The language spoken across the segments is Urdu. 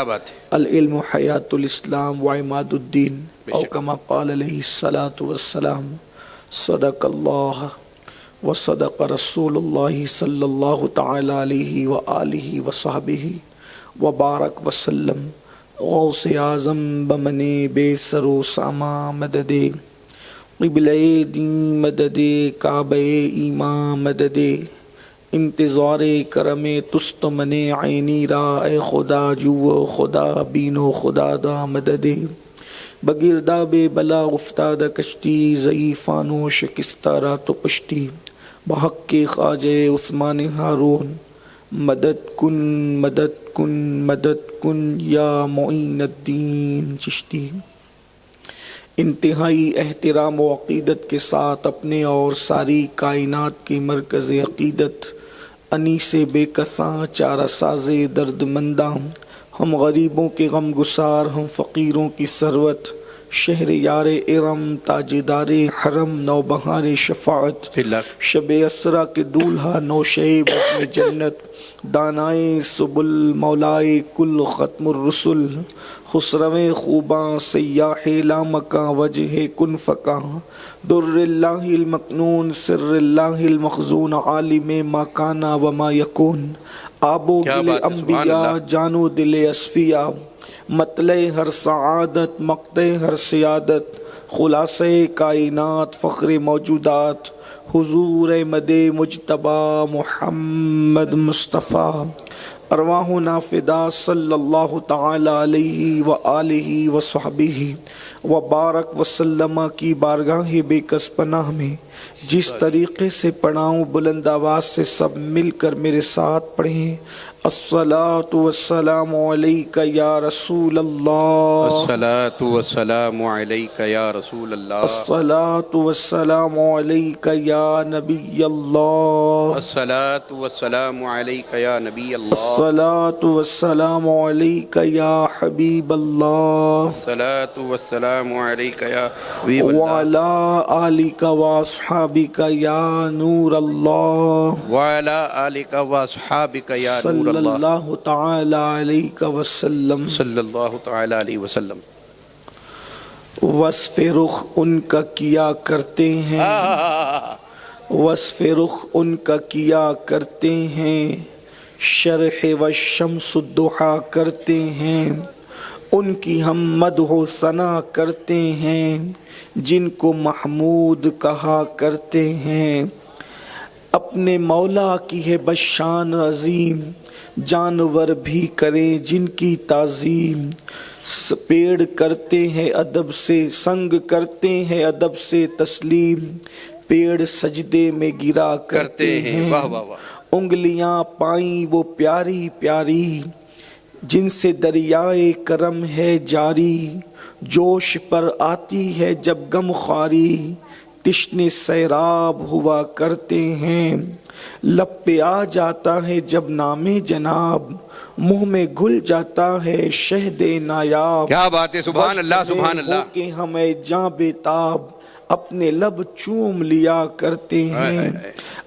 العلم حیات الاسلام وعماد الدین او کما قال علیہ الصلاۃ والسلام صدق اللہ وصدق رسول اللہ صلی اللہ تعالی علیہ وآلہ وصحبہ وبارک وسلم غوث اعظم بمن بے سر و ساما مدد قبلہ دین مدد کعبہ ایمان مدد انتظار کرم تست من عینی را اے خدا جو خدا بین و خدا دا مدد بگردہ بے بلا افتاد کشتی ضعیفان و شکستہ را تو پشتی بحق کے خواجہ عثمان ہارون مدد کن مدد کن مدد کن یا معین الدین چشتی۔ انتہائی احترام و عقیدت کے ساتھ اپنے اور ساری کائنات کی مرکز عقیدت انیس بے کساں چارہ ساز درد منداں، ہم غریبوں کے غم گسار، ہم فقیروں کی ثروت، شہر یار ارم تاجدار حرم نوبہار شفاعت، شب اسرا کے دولہا نوشے بزم جنت، دانائے سبل مولائے کل ختم الرسل، خسرو خوباں سیاح لامکاں وجہ کن فکاں، در اللہ المکنون سر اللہ المخزون عالم ما کانا وما یکون، آب و گل انبیاء جانو دل اصفیاء، مطلع ہر سعادت مقطع ہر سیادت، خلاصہ کائنات فخر موجودات، حضور مد مجتبی محمد مصطفیٰ، ارواحنا فدا صلی اللہ تعالی علیہ وآلہ وصحبہ وبارک وسلم کی بارگاہ بے کس پناہ میں جس طریقے سے پڑھاؤں بلند آواز سے سب مل کر میرے ساتھ پڑھیں۔ الصلاۃ والسلام علیک یا رسول اللہ، الصلاۃ والسلام علیک یا رسول اللہ، الصلاۃ والسلام علیک یا نبی اللہ، الصلاۃ والسلام علیک یا نبی اللہ، الصلاۃ والسلام علیک یا حبیب اللہ، الصلاۃ والسلام علیک یا حبیب اللہ، وعلی آلک واصحابک یا نور اللہ، وعلی آلک واصحابک یا نور صلی اللہ، اللہ تعالی علیہ وسلم۔ صلی اللہ تعالی علیہ وسلم۔ وصف رخ ان کا کیا کرتے ہیں، وصف رخ ان کا کیا کرتے ہیں، شرح و شمس الضحیٰ کرتے ہیں، ان کی ہم مدح و ثنا کرتے ہیں، جن کو محمود کہا کرتے ہیں، اپنے مولا کی ہے بشان عظیم، جانور بھی کریں جن کی تعظیم، پیڑ کرتے ہیں ادب سے سنگ کرتے ہیں ادب سے تسلیم، پیڑ سجدے میں گرا کرتے ہیں، واہ واہ واہ، انگلیاں پائیں وہ پیاری پیاری، جن سے دریائے کرم ہے جاری، جوش پر آتی ہے جب غم خواری، تشنے سیراب ہوا کرتے ہیں، لب پہ آ جاتا ہے جب نام جناب، منہ میں گھل جاتا ہے شہد نایاب، کیا بات ہے، سبحان اللہ سبحان اللہ، کہ ہمیں جاں بےتاب اپنے لب چوم لیا کرتے ہیں،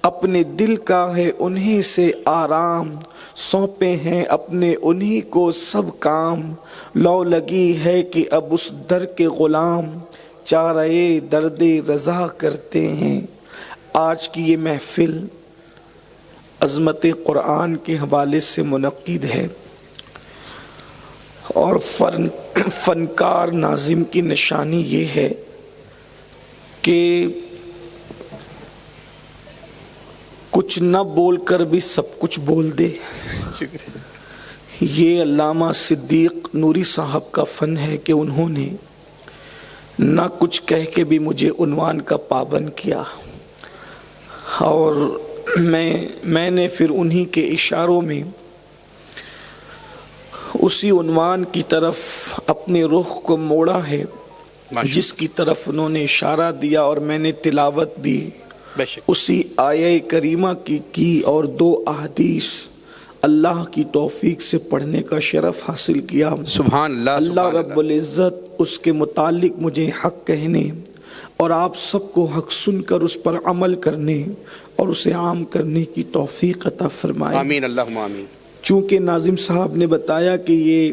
اپنے دل کا ہے انہیں سے آرام، سونپے ہیں اپنے انہی کو سب کام، لو لگی ہے کہ اب اس در کے غلام، چارہ درد رضا کرتے ہیں۔ آج کی یہ محفل عظمت قرآن کے حوالے سے منعقد ہے اور فنکار ناظم کی نشانی یہ ہے کہ کچھ نہ بول کر بھی سب کچھ بول دے۔ یہ علامہ صدیق نوری صاحب کا فن ہے کہ انہوں نے نہ کچھ کہہ کے بھی مجھے عنوان کا پابند کیا، اور میں نے پھر انہی کے اشاروں میں اسی عنوان کی طرف اپنے رخ کو موڑا ہے جس کی طرف انہوں نے اشارہ دیا، اور میں نے تلاوت بھی اسی آیہ کریمہ کی اور 2 احادیث اللہ کی توفیق سے پڑھنے کا شرف حاصل کیا۔ سبحان اللہ، اللہ رب العزت اس کے متعلق مجھے حق کہنے اور آپ سب کو حق سن کر اس پر عمل کرنے اور اسے عام کرنے کی توفیق عطا فرمائے۔ آمین اللہم آمین۔ چونکہ ناظم صاحب نے بتایا کہ یہ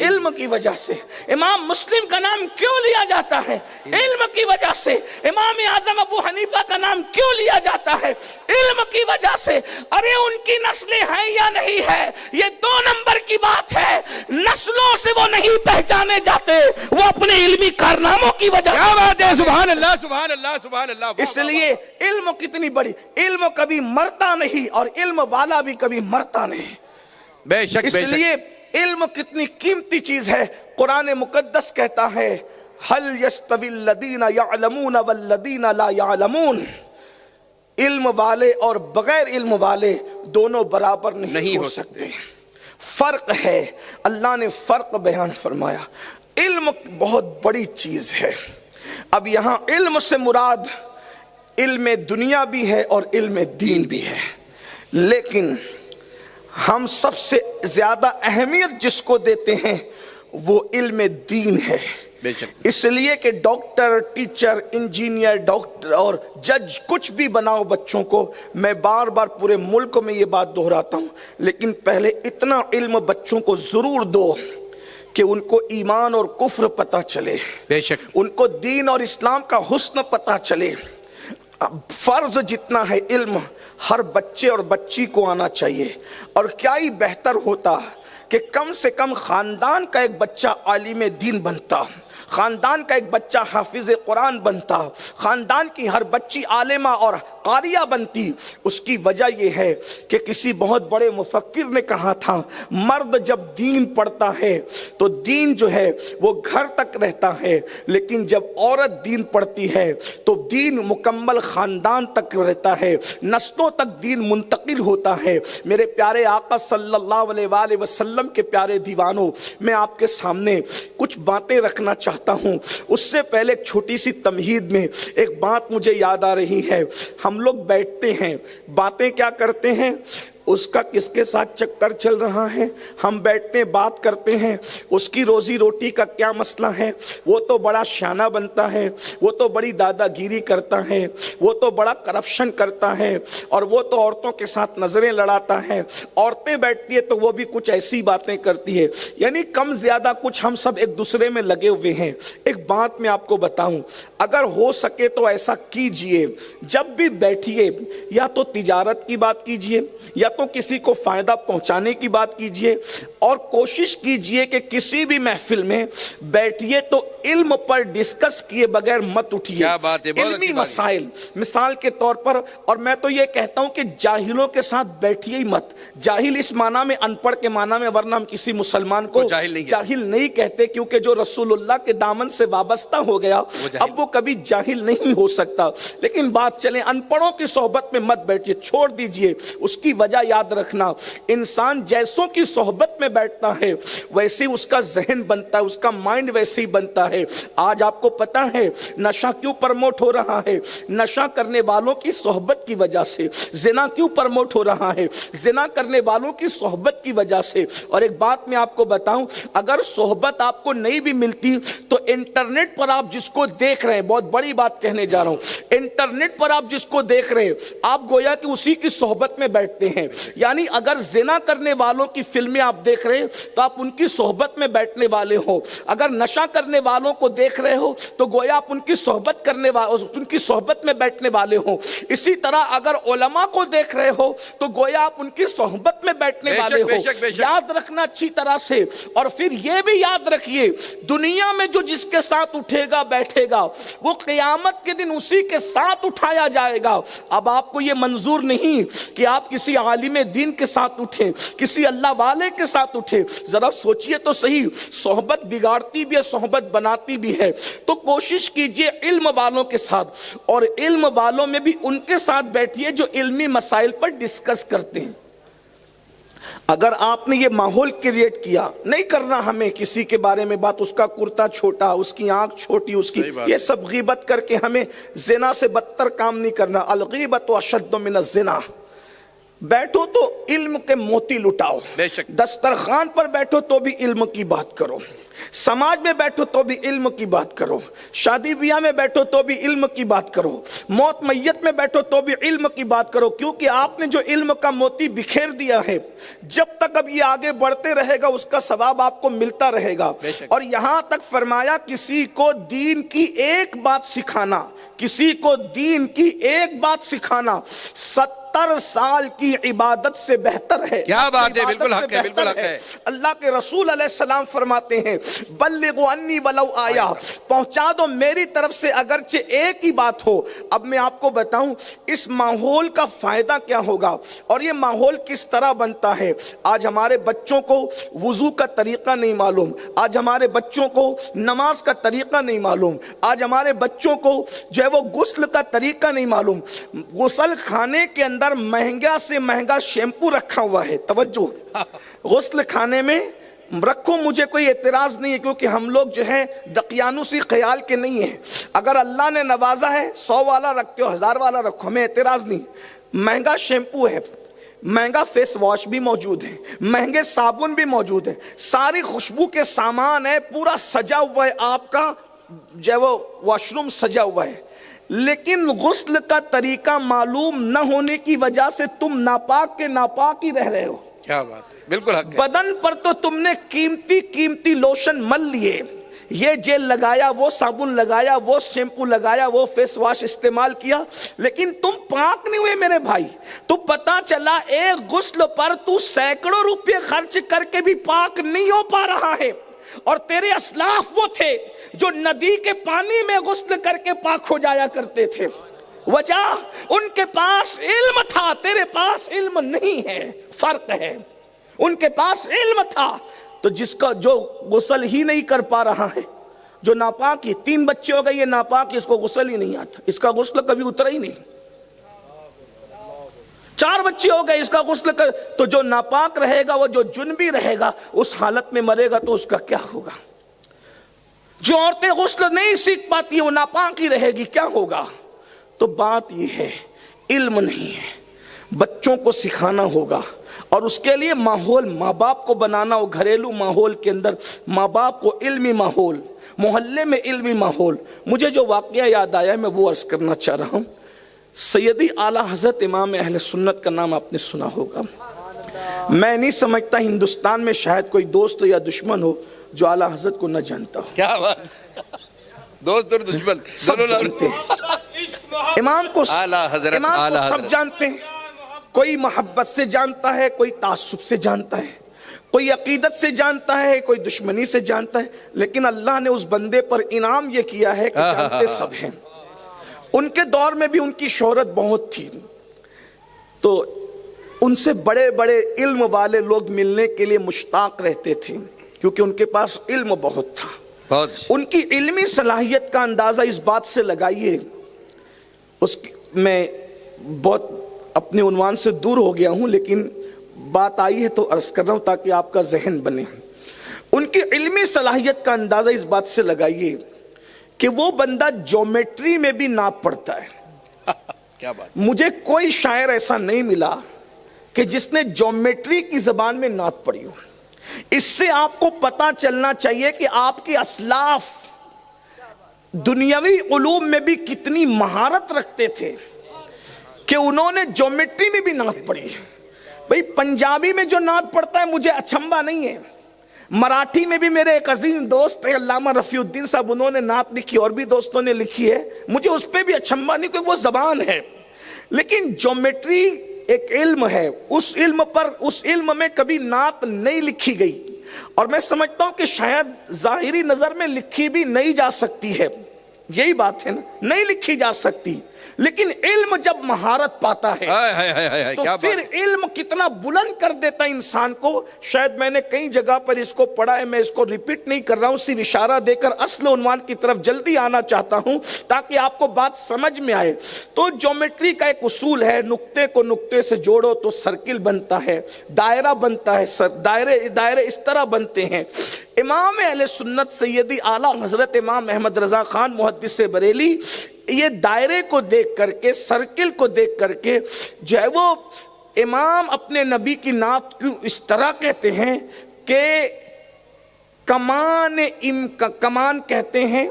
علم کی وجہ سے. امام مسلم کا نام کیوں لیا جاتا ہے؟ علم کی وجہ سے. امام اعظم ابو حنیفہ کا نام کیوں لیا جاتا ہے؟ علم کی وجہ سے. ارے ان کی نسلیں ہیں یا نہیں ہے یہ 2 نمبر کی بات ہے. نسلوں سے وہ نہیں پہچانے جاتے، وہ اپنے علمی کارناموں کی وجہ سے. کیا بات ہے، سبحان اللہ سبحان اللہ سبحان اللہ. اس لیے علم کتنی بڑی، علم کبھی مرتا نہیں اور علم والا بھی کبھی مرتا نہیں. بے شک اس بے شک. لیے علم کتنی قیمتی چیز ہے. قرآن مقدس کہتا ہے هل يستوي الذين يعلمون والذين لا يعلمون. علم والے اور بغیر علم والے دونوں برابر نہیں ہو سکتے. فرق ہے. اللہ نے فرق بیان فرمایا. علم بہت بڑی چیز ہے. اب یہاں علم سے مراد علم دنیا بھی ہے اور علم دین بھی ہے، لیکن ہم سب سے زیادہ اہمیت جس کو دیتے ہیں وہ علم دین ہے. بے شک. اس لیے کہ ڈاکٹر، ٹیچر، انجینئر، ڈاکٹر اور جج کچھ بھی بناؤ بچوں کو، میں بار بار پورے ملک میں یہ بات دہراتا ہوں، لیکن پہلے اتنا علم بچوں کو ضرور دو کہ ان کو ایمان اور کفر پتہ چلے، بے شک. ان کو دین اور اسلام کا حسن پتہ چلے. فرض جتنا ہے علم ہر بچے اور بچی کو آنا چاہیے. اور کیا ہی بہتر ہوتا کہ کم سے کم خاندان کا ایک بچہ عالم دین بنتا، خاندان کا ایک بچہ حافظ قرآن بنتا، خاندان کی ہر بچی عالمہ اور قاریہ بنتی. اس کی وجہ یہ ہے کہ کسی بہت بڑے مفکر نے کہا تھا مرد جب دین پڑھتا ہے تو دین جو ہے وہ گھر تک رہتا ہے، لیکن جب عورت دین پڑھتی ہے تو دین مکمل خاندان تک رہتا ہے، نسلوں تک دین منتقل ہوتا ہے. میرے پیارے آقا صلی اللہ علیہ وآلہ وسلم کے پیارے دیوانوں، میں آپ کے سامنے کچھ باتیں رکھنا چاہتا ہوں. اس سے پہلے ایک چھوٹی سی تمہید میں ایک بات مجھے یاد آ رہی ہے. ہم لوگ بیٹھتے ہیں، باتیں کیا کرتے ہیں، اس کا کس کے ساتھ چکر چل رہا ہے. ہم بیٹھتے ہیں بات کرتے ہیں اس کی روزی روٹی کا کیا مسئلہ ہے، وہ تو بڑا شانہ بنتا ہے، وہ تو بڑی دادا گیری کرتا ہے، وہ تو بڑا کرپشن کرتا ہے، اور وہ تو عورتوں کے ساتھ نظریں لڑاتا ہے. عورتیں بیٹھتی ہے تو وہ بھی کچھ ایسی باتیں کرتی ہے. یعنی کم زیادہ کچھ ہم سب ایک دوسرے میں لگے ہوئے ہیں. ایک بات میں آپ کو بتاؤں، اگر ہو سکے تو ایسا کیجئے، جب بھی بیٹھیے یا تو تجارت کی بات کیجئے یا تو کسی کو فائدہ پہنچانے کی بات کیجئے، اور کوشش کیجئے کہ کسی بھی محفل میں بیٹھیے تو علم پر ڈسکس کیے بغیر مت اٹھیے. کیا بات ہے، بہت علمی مسائل مثال کے طور پر. اور میں تو یہ کہتا ہوں کہ جاہلوں کے ساتھ بیٹھیے ہی مت. جاہل اس معنی میں ان پڑھ کے معنی میں، ورنہ ہم کسی مسلمان کو جاہل نہیں کہتے، کیونکہ جو رسول اللہ کے دامن سے وابستہ ہو گیا اب وہ کبھی جاہل نہیں ہو سکتا. لیکن بات چلے ان پڑھوں کی صحبت میں مت بیٹھیے، چھوڑ دیجئے. اس کی وجہ یاد رکھنا، انسان جیسوں کی صحبت میں بیٹھتا ہے ویسے اس کا ذہن بنتا ہے، اس کا مائنڈ ویسے ہی بنتا ہے. آج آپ کو پتا ہے نشہ کیوں پرموٹ ہو رہا ہے؟ نشہ کرنے والوں کی صحبت کی وجہ سے. زنا کیوں پرموٹ ہو رہا ہے؟ زنا کرنے والوں کی صحبت کی وجہ سے. اور ایک بات میں آپ کو بتاؤں، اگر صحبت آپ کو نہیں بھی ملتی تو انٹرنیٹ پر آپ جس کو دیکھ رہے ہیں، بہت بڑی بات کہنے جا رہا ہوں، انٹرنیٹ پر آپ جس کو دیکھ رہے ہیں آپ گویا کہ اسی کی صحبت میں بیٹھتے ہیں. یعنی اگر زنا کرنے والوں کی فلمیں آپ دیکھ رہے ہیں تو آپ ان کی صحبت میں بیٹھنے والے ہو. اگر نشہ کرنے والوں کو دیکھ رہے ہو تو گویا آپ ان کی صحبت کرنے ان کی صحبت میں بیٹھنے والے ہو. اسی طرح اگر علماء کو دیکھ رہے ہو تو گویا آپ ان کی صحبت میں بیٹھنے والے ہو. یاد رکھنا اچھی طرح سے. اور پھر یہ بھی یاد رکھیے، دنیا میں جو جس کے ساتھ اٹھے گا بیٹھے گا وہ قیامت کے دن اسی کے ساتھ اٹھایا جائے گا. اب آپ کو یہ منظور نہیں کہ آپ کسی عالم دین کے ساتھ اٹھیں، کسی اللہ والے کے ساتھ اٹھیں. ذرا سوچئے تو صحیح، صحبت بگاڑتی بھی ہے، صحبت بناتی بھی ہے. تو کوشش کیجئے علم والوں کے ساتھ، اور علم والوں میں بھی ان کے ساتھ بیٹھیے جو علمی مسائل پر ڈسکس کرتے ہیں. اگر آپ نے یہ ماحول کریٹ کیا، نہیں کرنا ہمیں کسی کے بارے میں بات، اس کا کرتا چھوٹا، اس کی آنکھ چھوٹی، اس کی یہ سب غیبت کر کے ہمیں زنا سے بدتر کام نہیں کرنا. الغیبت اشد من الزنا. بیٹھو تو علم کے موتی لٹاؤ، بے شک۔ دسترخوان پر بیٹھو تو بھی علم کی بات کرو، سماج میں بیٹھو تو بھی علم کی بات کرو، شادی بیاہ میں بیٹھو تو بھی علم کی بات کرو، موت میت میں بیٹھو تو بھی علم کی بات کرو، کیونکہ آپ نے جو علم کا موتی بکھیر دیا ہے، جب تک اب یہ آگے بڑھتے رہے گا اس کا ثواب آپ کو ملتا رہے گا۔ اور یہاں تک فرمایا کسی کو دین کی ایک بات سکھانا، کسی کو دین کی ایک بات سکھانا 70 سال کی عبادت سے بہتر ہے۔ کیا بات ہے، عبادت بالکل سے حق ہے، بالکل بہتر حق ہے۔ اللہ کے رسول علیہ السلام فرماتے ہیں بلغوا انی ولو آیا، پہنچا دو میری طرف سے اگرچہ ایک ہی بات ہو۔ اب میں آپ کو بتاؤں اس ماحول کا فائدہ کیا ہوگا اور یہ ماحول کس طرح بنتا ہے۔ آج ہمارے بچوں کو وضو کا طریقہ نہیں معلوم، آج ہمارے بچوں کو نماز کا طریقہ نہیں معلوم، آج ہمارے بچوں کو جو ہے وہ غسل کا طریقہ نہیں معلوم۔ غسل خانے کے اندر مہنگا سے مہنگا شیمپو رکھا ہوا ہے، توجہ، غسل خانے میں رکھو، مجھے کوئی اعتراض نہیں ہے، کیونکہ ہم لوگ جو ہے دقیانوسی خیال کے نہیں ہیں۔ اگر اللہ نے نوازا ہے 100 والا رکھتے ہو 1000 والا رکھو، ہمیں اعتراض نہیں۔ مہنگا شیمپو ہے، مہنگا فیس واش بھی موجود ہے، مہنگے صابن بھی موجود ہے، ساری خوشبو کے سامان ہے، پورا سجا ہوا ہے، آپ کا جو ہے وہ واش روم سجا ہوا ہے، لیکن غسل کا طریقہ معلوم نہ ہونے کی وجہ سے تم ناپاک کے ناپاک ہی رہ رہے ہو۔ کیا بات ہے، بالکل حق ہے۔ بدن پر تو تم نے قیمتی قیمتی لوشن مل لیے، یہ جیل لگایا، وہ صابن لگایا، وہ شیمپو لگایا، وہ فیس واش استعمال کیا، لیکن تم پاک نہیں ہوئے میرے بھائی۔ تو پتا چلا ایک غسل پر تو سینکڑوں روپے خرچ کر کے بھی پاک نہیں ہو پا رہا ہے۔ اور تیرے اسلاف وہ تھے جو ندی کے پانی میں غسل کر کے پاک ہو جایا کرتے تھے، وجہ ان کے پاس علم تھا، تیرے پاس علم نہیں ہے، فرق ہے۔ ان کے پاس علم تھا تو جس کا جو غسل ہی نہیں کر پا رہا ہے، جو ناپاک ہی، 3 بچے ہو گئے یہ ناپاک، اس کو غسل ہی نہیں آتا، اس کا غسل کبھی اترا ہی نہیں۔ 4 بچے ہو گئے، اس کا غسل کر، تو جو ناپاک رہے گا، وہ جو جنبی رہے گا، اس حالت میں مرے گا تو اس کا کیا ہوگا؟ جو عورتیں غسل نہیں سیکھ پاتی وہ ناپاک ہی رہے گی، کیا ہوگا؟ تو بات یہ ہے علم نہیں ہے، بچوں کو سکھانا ہوگا، اور اس کے لیے ماحول ماں باپ کو بنانا ہو، گھریلو ماحول کے اندر ماں باپ کو علمی ماحول، محلے میں علمی ماحول۔ مجھے جو واقعہ یاد آیا ہے میں وہ عرض کرنا چاہ رہا ہوں۔ سیدی اعلیٰ حضرت امام اہل سنت کا نام آپ نے سنا ہوگا، میں نہیں سمجھتا ہندوستان میں شاید کوئی دوست یا دشمن ہو جو اعلیٰ حضرت کو نہ جانتا ہو۔ کیا بات، دوست اور دشمن سب جانتے ہیں امام کو، اعلیٰ حضرت، امام کو اعلیٰ سب حضرت جانتے ہیں، کوئی محبت سے جانتا ہے، کوئی تعصب سے جانتا ہے، کوئی عقیدت سے جانتا ہے، کوئی دشمنی سے جانتا ہے، لیکن اللہ نے اس بندے پر انعام یہ کیا ہے کہ جانتے سب ہیں۔ ان کے دور میں بھی ان کی شہرت بہت تھی، تو ان سے بڑے بڑے علم والے لوگ ملنے کے لیے مشتاق رہتے تھے، کیونکہ ان کے پاس علم بہت تھا۔ بہت ان کی علمی صلاحیت کا اندازہ اس بات سے لگائیے، میں بہت اپنے عنوان سے دور ہو گیا ہوں، لیکن بات آئی ہے تو عرض کر رہا ہوں تاکہ آپ کا ذہن بنے۔ ان کی علمی صلاحیت کا اندازہ اس بات سے لگائیے کہ وہ بندہ جیومیٹری میں بھی ناپ پڑتا ہے۔ کیا بات، مجھے کوئی شاعر ایسا نہیں ملا کہ جس نے جیومیٹری کی زبان میں نعت پڑھی ہو۔ اس سے آپ کو پتا چلنا چاہیے کہ آپ کے اسلاف دنیاوی علوم میں بھی کتنی مہارت رکھتے تھے کہ انہوں نے جیومیٹری میں بھی نعت پڑھی ہے۔ بھئی پنجابی میں جو نعت پڑھتا ہے مجھے اچھمبا نہیں ہے، مراٹھی میں بھی میرے ایک عظیم دوست ہے علامہ رفیع الدین صاحب، انہوں نے نعت لکھی، اور بھی دوستوں نے لکھی ہے، مجھے اس پہ بھی اچھمبا نہیں کیونکہ وہ زبان ہے، لیکن جیومیٹری ایک علم ہے، اس علم پر، اس علم میں کبھی نعت نہیں لکھی گئی، اور میں سمجھتا ہوں کہ شاید ظاہری نظر میں لکھی بھی نہیں جا سکتی ہے، یہی بات ہے نا، نہیں لکھی جا سکتی، لیکن علم جب مہارت پاتا ہے تو پھر علم کتنا بلند کر دیتا ہے انسان کو۔ شاید میں نے کئی جگہ پر اس کو پڑھا ہے، میں اس کو ریپیٹ نہیں کر رہا ہوں، صرف اشارہ دے کر اصل عنوان کی طرف جلدی آنا چاہتا ہوں تاکہ آپ کو بات سمجھ میں آئے۔ تو جیومیٹری کا ایک اصول ہے، نقطے کو نقطے سے جوڑو تو سرکل بنتا ہے، دائرہ بنتا ہے، دائرے اس طرح بنتے ہیں۔ امام اہل سنت سیدی اعلیٰ حضرت امام احمد رضا خان محدث بریلی یہ دائرے کو دیکھ کر کے، سرکل کو دیکھ کر کے جو ہے وہ امام اپنے نبی کی نعت کیوں اس طرح کہتے ہیں کہ کمان کہتے ہیں،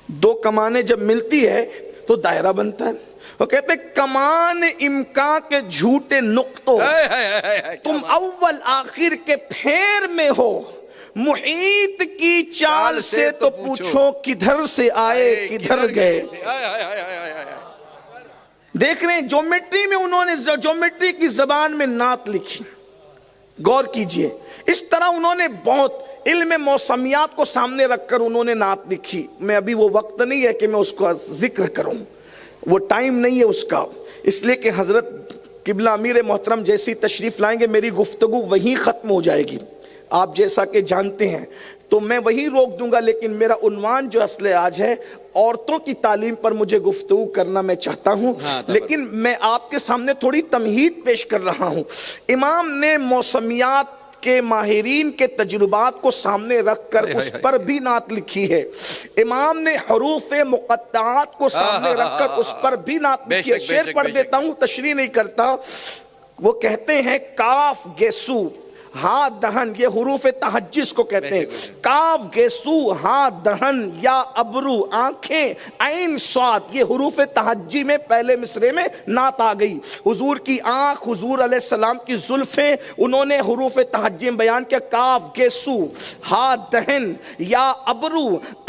دو کمانیں جب ملتی ہے تو دائرہ بنتا ہے. وہ کہتے ہیں کمان امکان کے جھوٹے نقطوں، تم اول آخر کے پھیر میں ہو، محیط کی چال سے تو پوچھو کدھر سے آئے کدھر گئے. دیکھ رہے ہیں جیومیٹری میں انہوں نے جیومیٹری کی زبان میں نعت لکھی. غور کیجئے، اس طرح انہوں نے بہت علم موسمیات کو سامنے رکھ کر انہوں نے نعت لکھی. میں ابھی وہ وقت نہیں ہے کہ میں اس کو ذکر کروں، وہ ٹائم نہیں ہے اس کا، اس لیے کہ حضرت قبلہ امیر محترم جیسی تشریف لائیں گے میری گفتگو وہیں ختم ہو جائے گی، آپ جیسا کہ جانتے ہیں، تو میں وہی روک دوں گا. لیکن میرا عنوان جو اصل آج ہے، عورتوں کی تعلیم پر مجھے گفتگو کرنا میں چاہتا ہوں. لیکن میں آپ کے سامنے تھوڑی تمہید پیش کر رہا ہوں. امام نے موسمیات کے ماہرین کے تجربات کو سامنے رکھ کر اس پر بھی نعت لکھی ہے. امام نے حروف مقطعات کو سامنے رکھ کر اس پر بھی نعت لکھی ہے. شعر پڑھ دیتا ہوں، تشریح نہیں کرتا. وہ کہتے ہیں کاف گیسو ہا دہن، یہ حروف تہجس کو کہتے ہیں. کاف گیسو ہا دہن یا ابرو آنکھیں عین صاد، یہ حروف تہجی میں پہلے مصرے میں نعت آ گئی. حضور کی آنکھ، حضور علیہ السلام کی زلفیں، انہوں نے حروف تہجی میں بیان کیا. کاف گیسو ہا دہن یا ابرو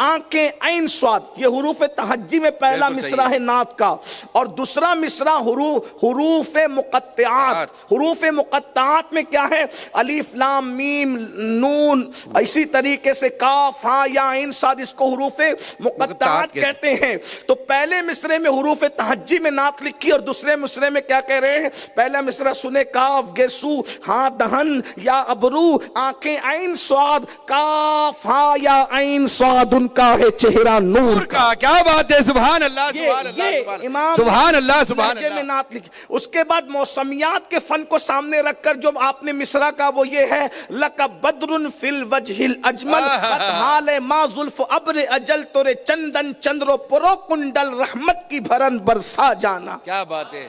آنکھیں عین صاد، یہ حروف تہجی میں پہلا مصرع ہے نعت کا. اور دوسرا مصرع حروف مقطعات. حروف مقطعات میں کیا ہے؟ الف لام میم نون، اسی طریقے سے کاف ہاں یا عین صاد، اس کو حروف مقطعات کہتے ہیں. تو پہلے مصرے میں حروف تہجی میں نعت لکھی اور دوسرے مصرے میں کیا کہہ رہے ہیں؟ پہلا مصرع سنے کاف گیسو ہاں دہن یا ابرو آنکھیں عین صاد، کاف ہاں یا عین صاد ان کا ہے چہرہ نور کا. کیا بات ہے، سبحان اللہ سبحان اللہ امام سبحان اللہ سبحان میں اللہ. نعت لکھی. اس کے بعد موسمیات کے فن کو سامنے رکھ کر جو آپ نے مصرع کا وہ یہ ہے لک بدر فی الوجہ الاجمل خط حال ما زلف ابر اجل تورے چندن چندرو پرو کنڈل رحمت کی بھرن برسا جانا. کیا بات ہے.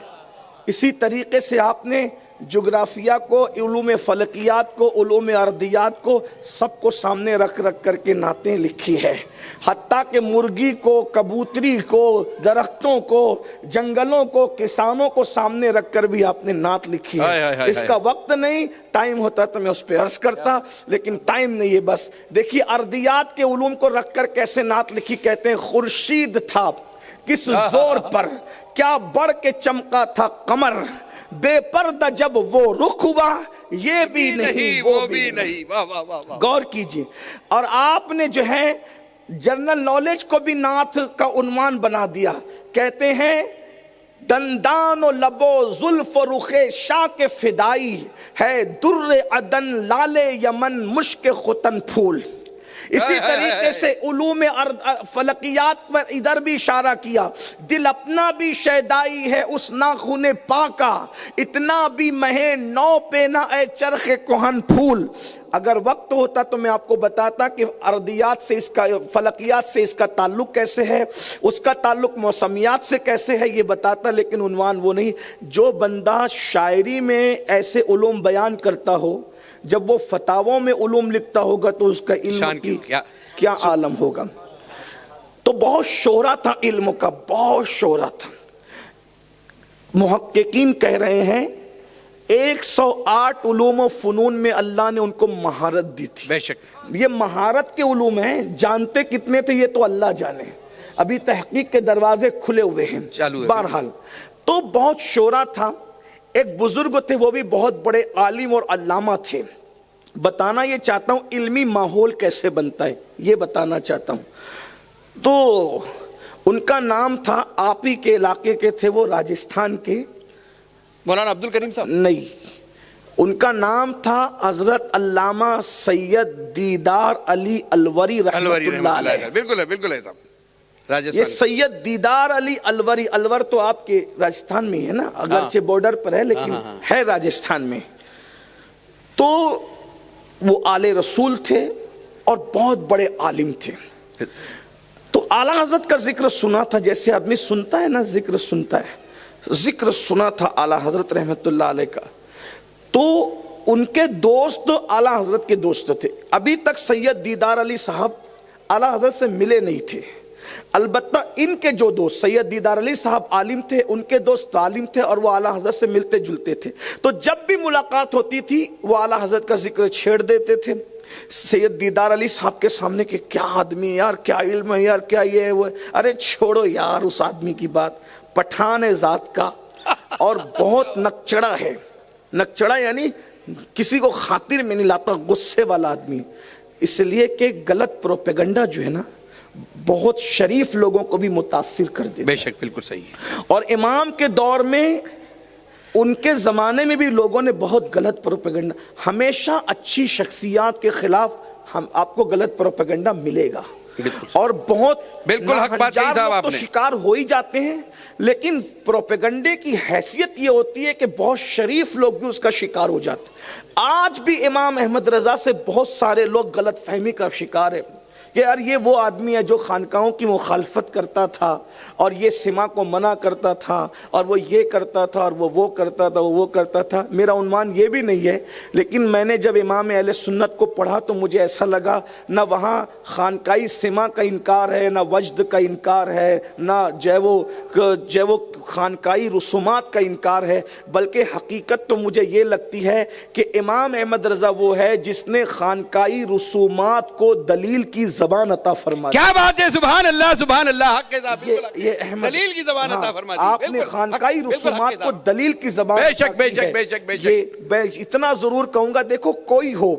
اسی طریقے سے آپ نے جغرافیہ کو، علوم فلکیات کو، علوم ارضیات کو، سب کو سامنے رکھ کر کے نعتیں لکھی ہے. حتیٰ کہ مرغی کو، کبوتری کو، درختوں کو، جنگلوں کو، کسانوں کو سامنے رکھ کر بھی آپ نے نعت لکھی ہے. اس کا وقت نہیں، ٹائم ہوتا تو میں اس پہ عرض کرتا، لیکن ٹائم نہیں ہے. بس دیکھیے ارضیات کے علوم کو رکھ کر کیسے نعت لکھی. کہتے ہیں خورشید تھا کس زور پر، کیا بڑھ کے چمکا تھا قمر، بے پردہ جب وہ رخ ہوا، یہ بھی نہیں وہ بھی نہیں. غور کیجئے. اور آپ نے جو ہے جنرل نالج کو بھی نعت کا عنوان بنا دیا. کہتے ہیں دندان و لب و زلف و رخ شاہ کے فدائی ہے، در عدن لال یمن مشک ختن پھول. اسی طریقے سے علوم فلکیات پر ادھر بھی اشارہ کیا. دل اپنا بھی شیدائی ہے اس ناخن پاکا، اتنا بھی مہے نو پہ نہ اے چرخ کہن پھول. اگر وقت ہوتا تو میں آپ کو بتاتا کہ ارضیات سے اس کا، فلکیات سے اس کا تعلق کیسے ہے، اس کا تعلق موسمیات سے کیسے ہے، یہ بتاتا. لیکن عنوان وہ نہیں. جو بندہ شاعری میں ایسے علوم بیان کرتا ہو، جب وہ فتاووں میں علوم لکھتا ہوگا تو اس کا علم کی کیا عالم ہوگا. تو بہت شہرا تھا علم کا، بہت شہرا تھا. محققین کہہ رہے ہیں 108 علوم و فنون میں اللہ نے ان کو مہارت دی تھی. بے شک یہ مہارت کے علوم ہیں، جانتے کتنے تھے یہ تو اللہ جانے. ابھی تحقیق کے دروازے کھلے ہوئے ہیں. بہرحال تو بہت شہرا تھا. ایک بزرگ تھے، وہ بھی بہت بڑے عالم اور علامہ تھے. بتانا یہ چاہتا ہوں علمی ماحول کیسے بنتا ہے، یہ بتانا چاہتا ہوں. تو ان کا نام تھا، آپ ہی کے علاقے کے تھے وہ، راجستھان کے. مولانا عبد الکریم صاحب نہیں، ان کا نام تھا حضرت علامہ سید دیدار علی الوری رحمۃ اللہ علیہ. بالکل ہے، بالکل ہے صاحب. یہ سید دیدار علی الوری، الور تو آپ کے راجستھان میں ہے نا، اگرچہ بارڈر پر ہے لیکن ہے راجستھان میں. تو وہ آل رسول تھے اور بہت بڑے عالم تھے. تو اعلیٰ حضرت کا ذکر سنا تھا، جیسے آدمی سنتا ہے نا، ذکر سنتا ہے. ذکر سنا تھا اعلیٰ حضرت رحمت اللہ علیہ کا، تو ان کے دوست اعلیٰ حضرت کے دوست تھے. ابھی تک سید دیدار علی صاحب اعلیٰ حضرت سے ملے نہیں تھے. البتہ ان کے جو دوست سید دیدار علی صاحب عالم تھے، ان کے دوست عالم تھے، اور وہ اعلیٰ حضرت سے ملتے جلتے تھے. تو جب بھی ملاقات ہوتی تھی وہ اعلیٰ حضرت کا ذکر چھیڑ دیتے تھے سید دیدار علی صاحب کے سامنے کہ کیا آدمی ہے یار، کیا علم ہے یار، کیا یہ ہے وہ. ارے چھوڑو یار اس آدمی کی بات، پٹھان ہے ذات کا اور بہت نکچڑا ہے. نکچڑا یعنی کسی کو خاطر میں نہیں لاتا، غصے والا آدمی. اس لیے کہ غلط پروپیگنڈا جو ہے نا بہت شریف لوگوں کو بھی متاثر کر دیتا. بے شک بالکل صحیح ہے. اور امام کے دور میں ان کے زمانے میں بھی لوگوں نے بہت غلط پروپیگنڈا، ہمیشہ اچھی شخصیات کے خلاف ہم آپ کو غلط پروپیگنڈا ملے گا. اور بہت بالکل حق بات کہی صاحب آپ تو نے. شکار ہو ہی جاتے ہیں، لیکن پروپیگنڈے کی حیثیت یہ ہوتی ہے کہ بہت شریف لوگ بھی اس کا شکار ہو جاتے ہیں. آج بھی امام احمد رضا سے بہت سارے لوگ غلط فہمی کا شکار ہے کہ یار یہ وہ آدمی ہے جو خانقاہوں کی مخالفت کرتا تھا اور یہ سما کو منع کرتا تھا اور وہ یہ کرتا تھا اور وہ کرتا تھا، وہ کرتا تھا. میرا عنوان یہ بھی نہیں ہے، لیکن میں نے جب امام اہل سنت کو پڑھا تو مجھے ایسا لگا نہ وہاں خانقاہی سما کا انکار ہے، نہ وجد کا انکار ہے، نہ جو وہ خانقاہی رسومات کا انکار ہے، بلکہ حقیقت تو مجھے یہ لگتی ہے کہ امام احمد رضا وہ ہے جس نے خانقاہی رسومات کو دلیل کی زبان عطا فرما دی. کیا بات ہے، سبحان اللہ سبحان اللہ. حق کے ساتھ یہ احمد دلیل کی زبان عطا فرما دی. آپ نے خانقاہی رسومات کو دلیل کی زبان بے شک بے شک بے شک بے شک. یہ اتنا ضرور کہوں گا، دیکھو کوئی ہو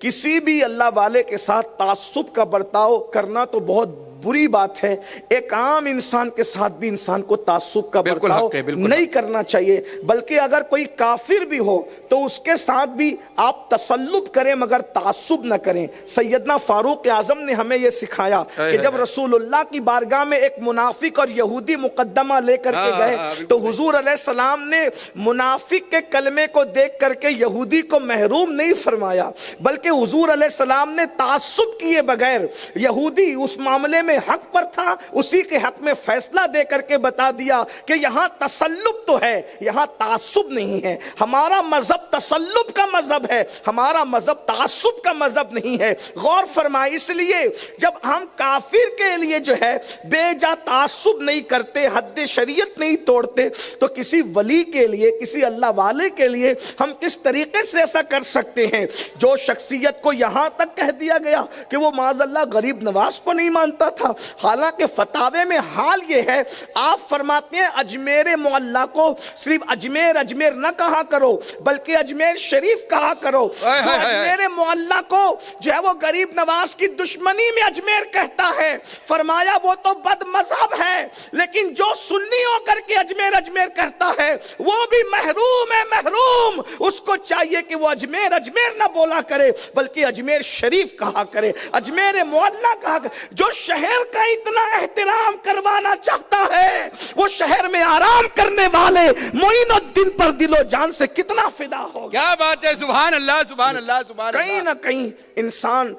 کسی بھی اللہ والے کے ساتھ تعصب کا برتاؤ کرنا تو بہت بری بات ہے. ایک عام انسان کے ساتھ بھی انسان کو تعصب کا برتاؤ نہیں کرنا چاہیے، بلکہ اگر کوئی کافر بھی ہو تو اس کے ساتھ بھی آپ تسلط کریں مگر تعصب نہ کریں. سیدنا فاروق اعظم نے ہمیں یہ سکھایا کہ جب رسول اللہ کی بارگاہ میں ایک منافق اور یہودی مقدمہ لے کر کے گئے تو حضور علیہ السلام نے منافق کے کلمے کو دیکھ کر کے یہودی کو محروم نہیں فرمایا، بلکہ حضور علیہ السلام نے تعصب کیے بغیر، یہودی اس معاملے میں حق پر تھا، اسی کے حق میں فیصلہ دے کر کے بتا دیا کہ یہاں تسلط تو ہے، یہاں تعصب نہیں ہے. ہمارا مذہب تسلط کا مذہب ہے، ہمارا مذہب تعصب کا مذہب نہیں ہے. غور فرمائے. اس لیے جب ہم کافر کے لیے جو ہے بے جا تعصب نہیں کرتے، حد شریعت نہیں توڑتے، تو کسی ولی کے لیے، کسی اللہ والے کے لیے ہم کس طریقے سے ایسا کر سکتے ہیں؟ جو شخصیت کو یہاں تک کہہ دیا گیا کہ وہ معاذ اللہ غریب نواز کو نہیں مانتا تھا، حالانکہ فتاوے میں حال یہ ہے. آپ فرماتے ہیں اجمیر معلیٰ کو صرف اجمیر نہ کہا کرو بلکہ اجمیر شریف کہا کرو. جو اجمیر معلیٰ کو جو ہے وہ غریب نواز کی دشمنی میں اجمیر کہتا ہے، فرمایا وہ تو بد مذہب ہے، لیکن جو سنی ہو کر کے اجمیر کرتا ہے وہ بھی محروم ہے. محروم اس کو چاہیے کہ وہ اجمیر نہ بولا کرے بلکہ اجمیر شریف کہا کرے، اجمیر معلیٰ کہا کرے. جو شہر کا اتنا احترام کروانا چاہتا ہے وہ شہر میں آرام کرنے والے معین الدین پر دل و جان سے کتنا فدا ہوگا. کیا بات ہے، سبحان اللہ سبحان اللہ سبحان اللہ. کہیں نہ کہیں انسان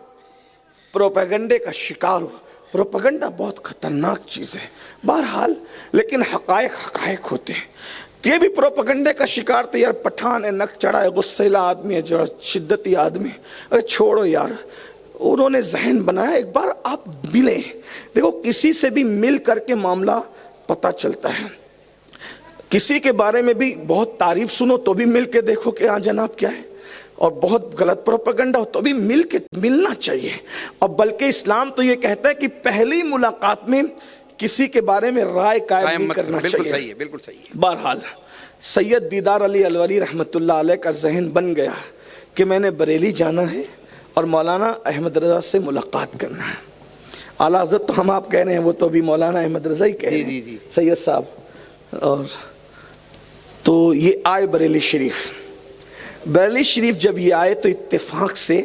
پروپیگنڈے کا شکار ہو. پروپیگنڈا بہت خطرناک چیز ہے بہرحال، لیکن حقائق ہوتے ہیں. یہ بھی پروپیگنڈے کا شکار تھے، یار پٹھان ہے، نک چڑھا ہے، غصیلا آدمی ہے، جو شدتی آدمی. ارے چھوڑو یار، انہوں نے ذہن بنایا. ایک بار آپ ملیں، دیکھو کسی سے بھی مل کر کے معاملہ پتہ چلتا ہے. کسی کے بارے میں بھی بہت تعریف سنو تو بھی مل کے دیکھو کہ ہاں جناب کیا ہے، اور بہت غلط پروپیگنڈا ہو تو بھی ملنا چاہیے. اور بلکہ اسلام تو یہ کہتا ہے کہ پہلی ملاقات میں کسی کے بارے میں رائے قائم نہیں کرنا چاہیے. بالکل صحیح ہے، بالکل صحیح ہے. بہرحال سید دیدار علی الولی رحمۃ اللہ علیہ کا ذہن بن گیا کہ میں نے بریلی جانا ہے اور مولانا احمد رضا سے ملاقات کرنا ہے. اعلیٰ حضرت تو ہم آپ کہہ رہے ہیں، وہ تو بھی مولانا احمد رضا ہی کہہ رہے ہیں. جی سید صاحب. اور تو یہ آئے بریلی شریف. بریلی شریف جب یہ آئے تو اتفاق سے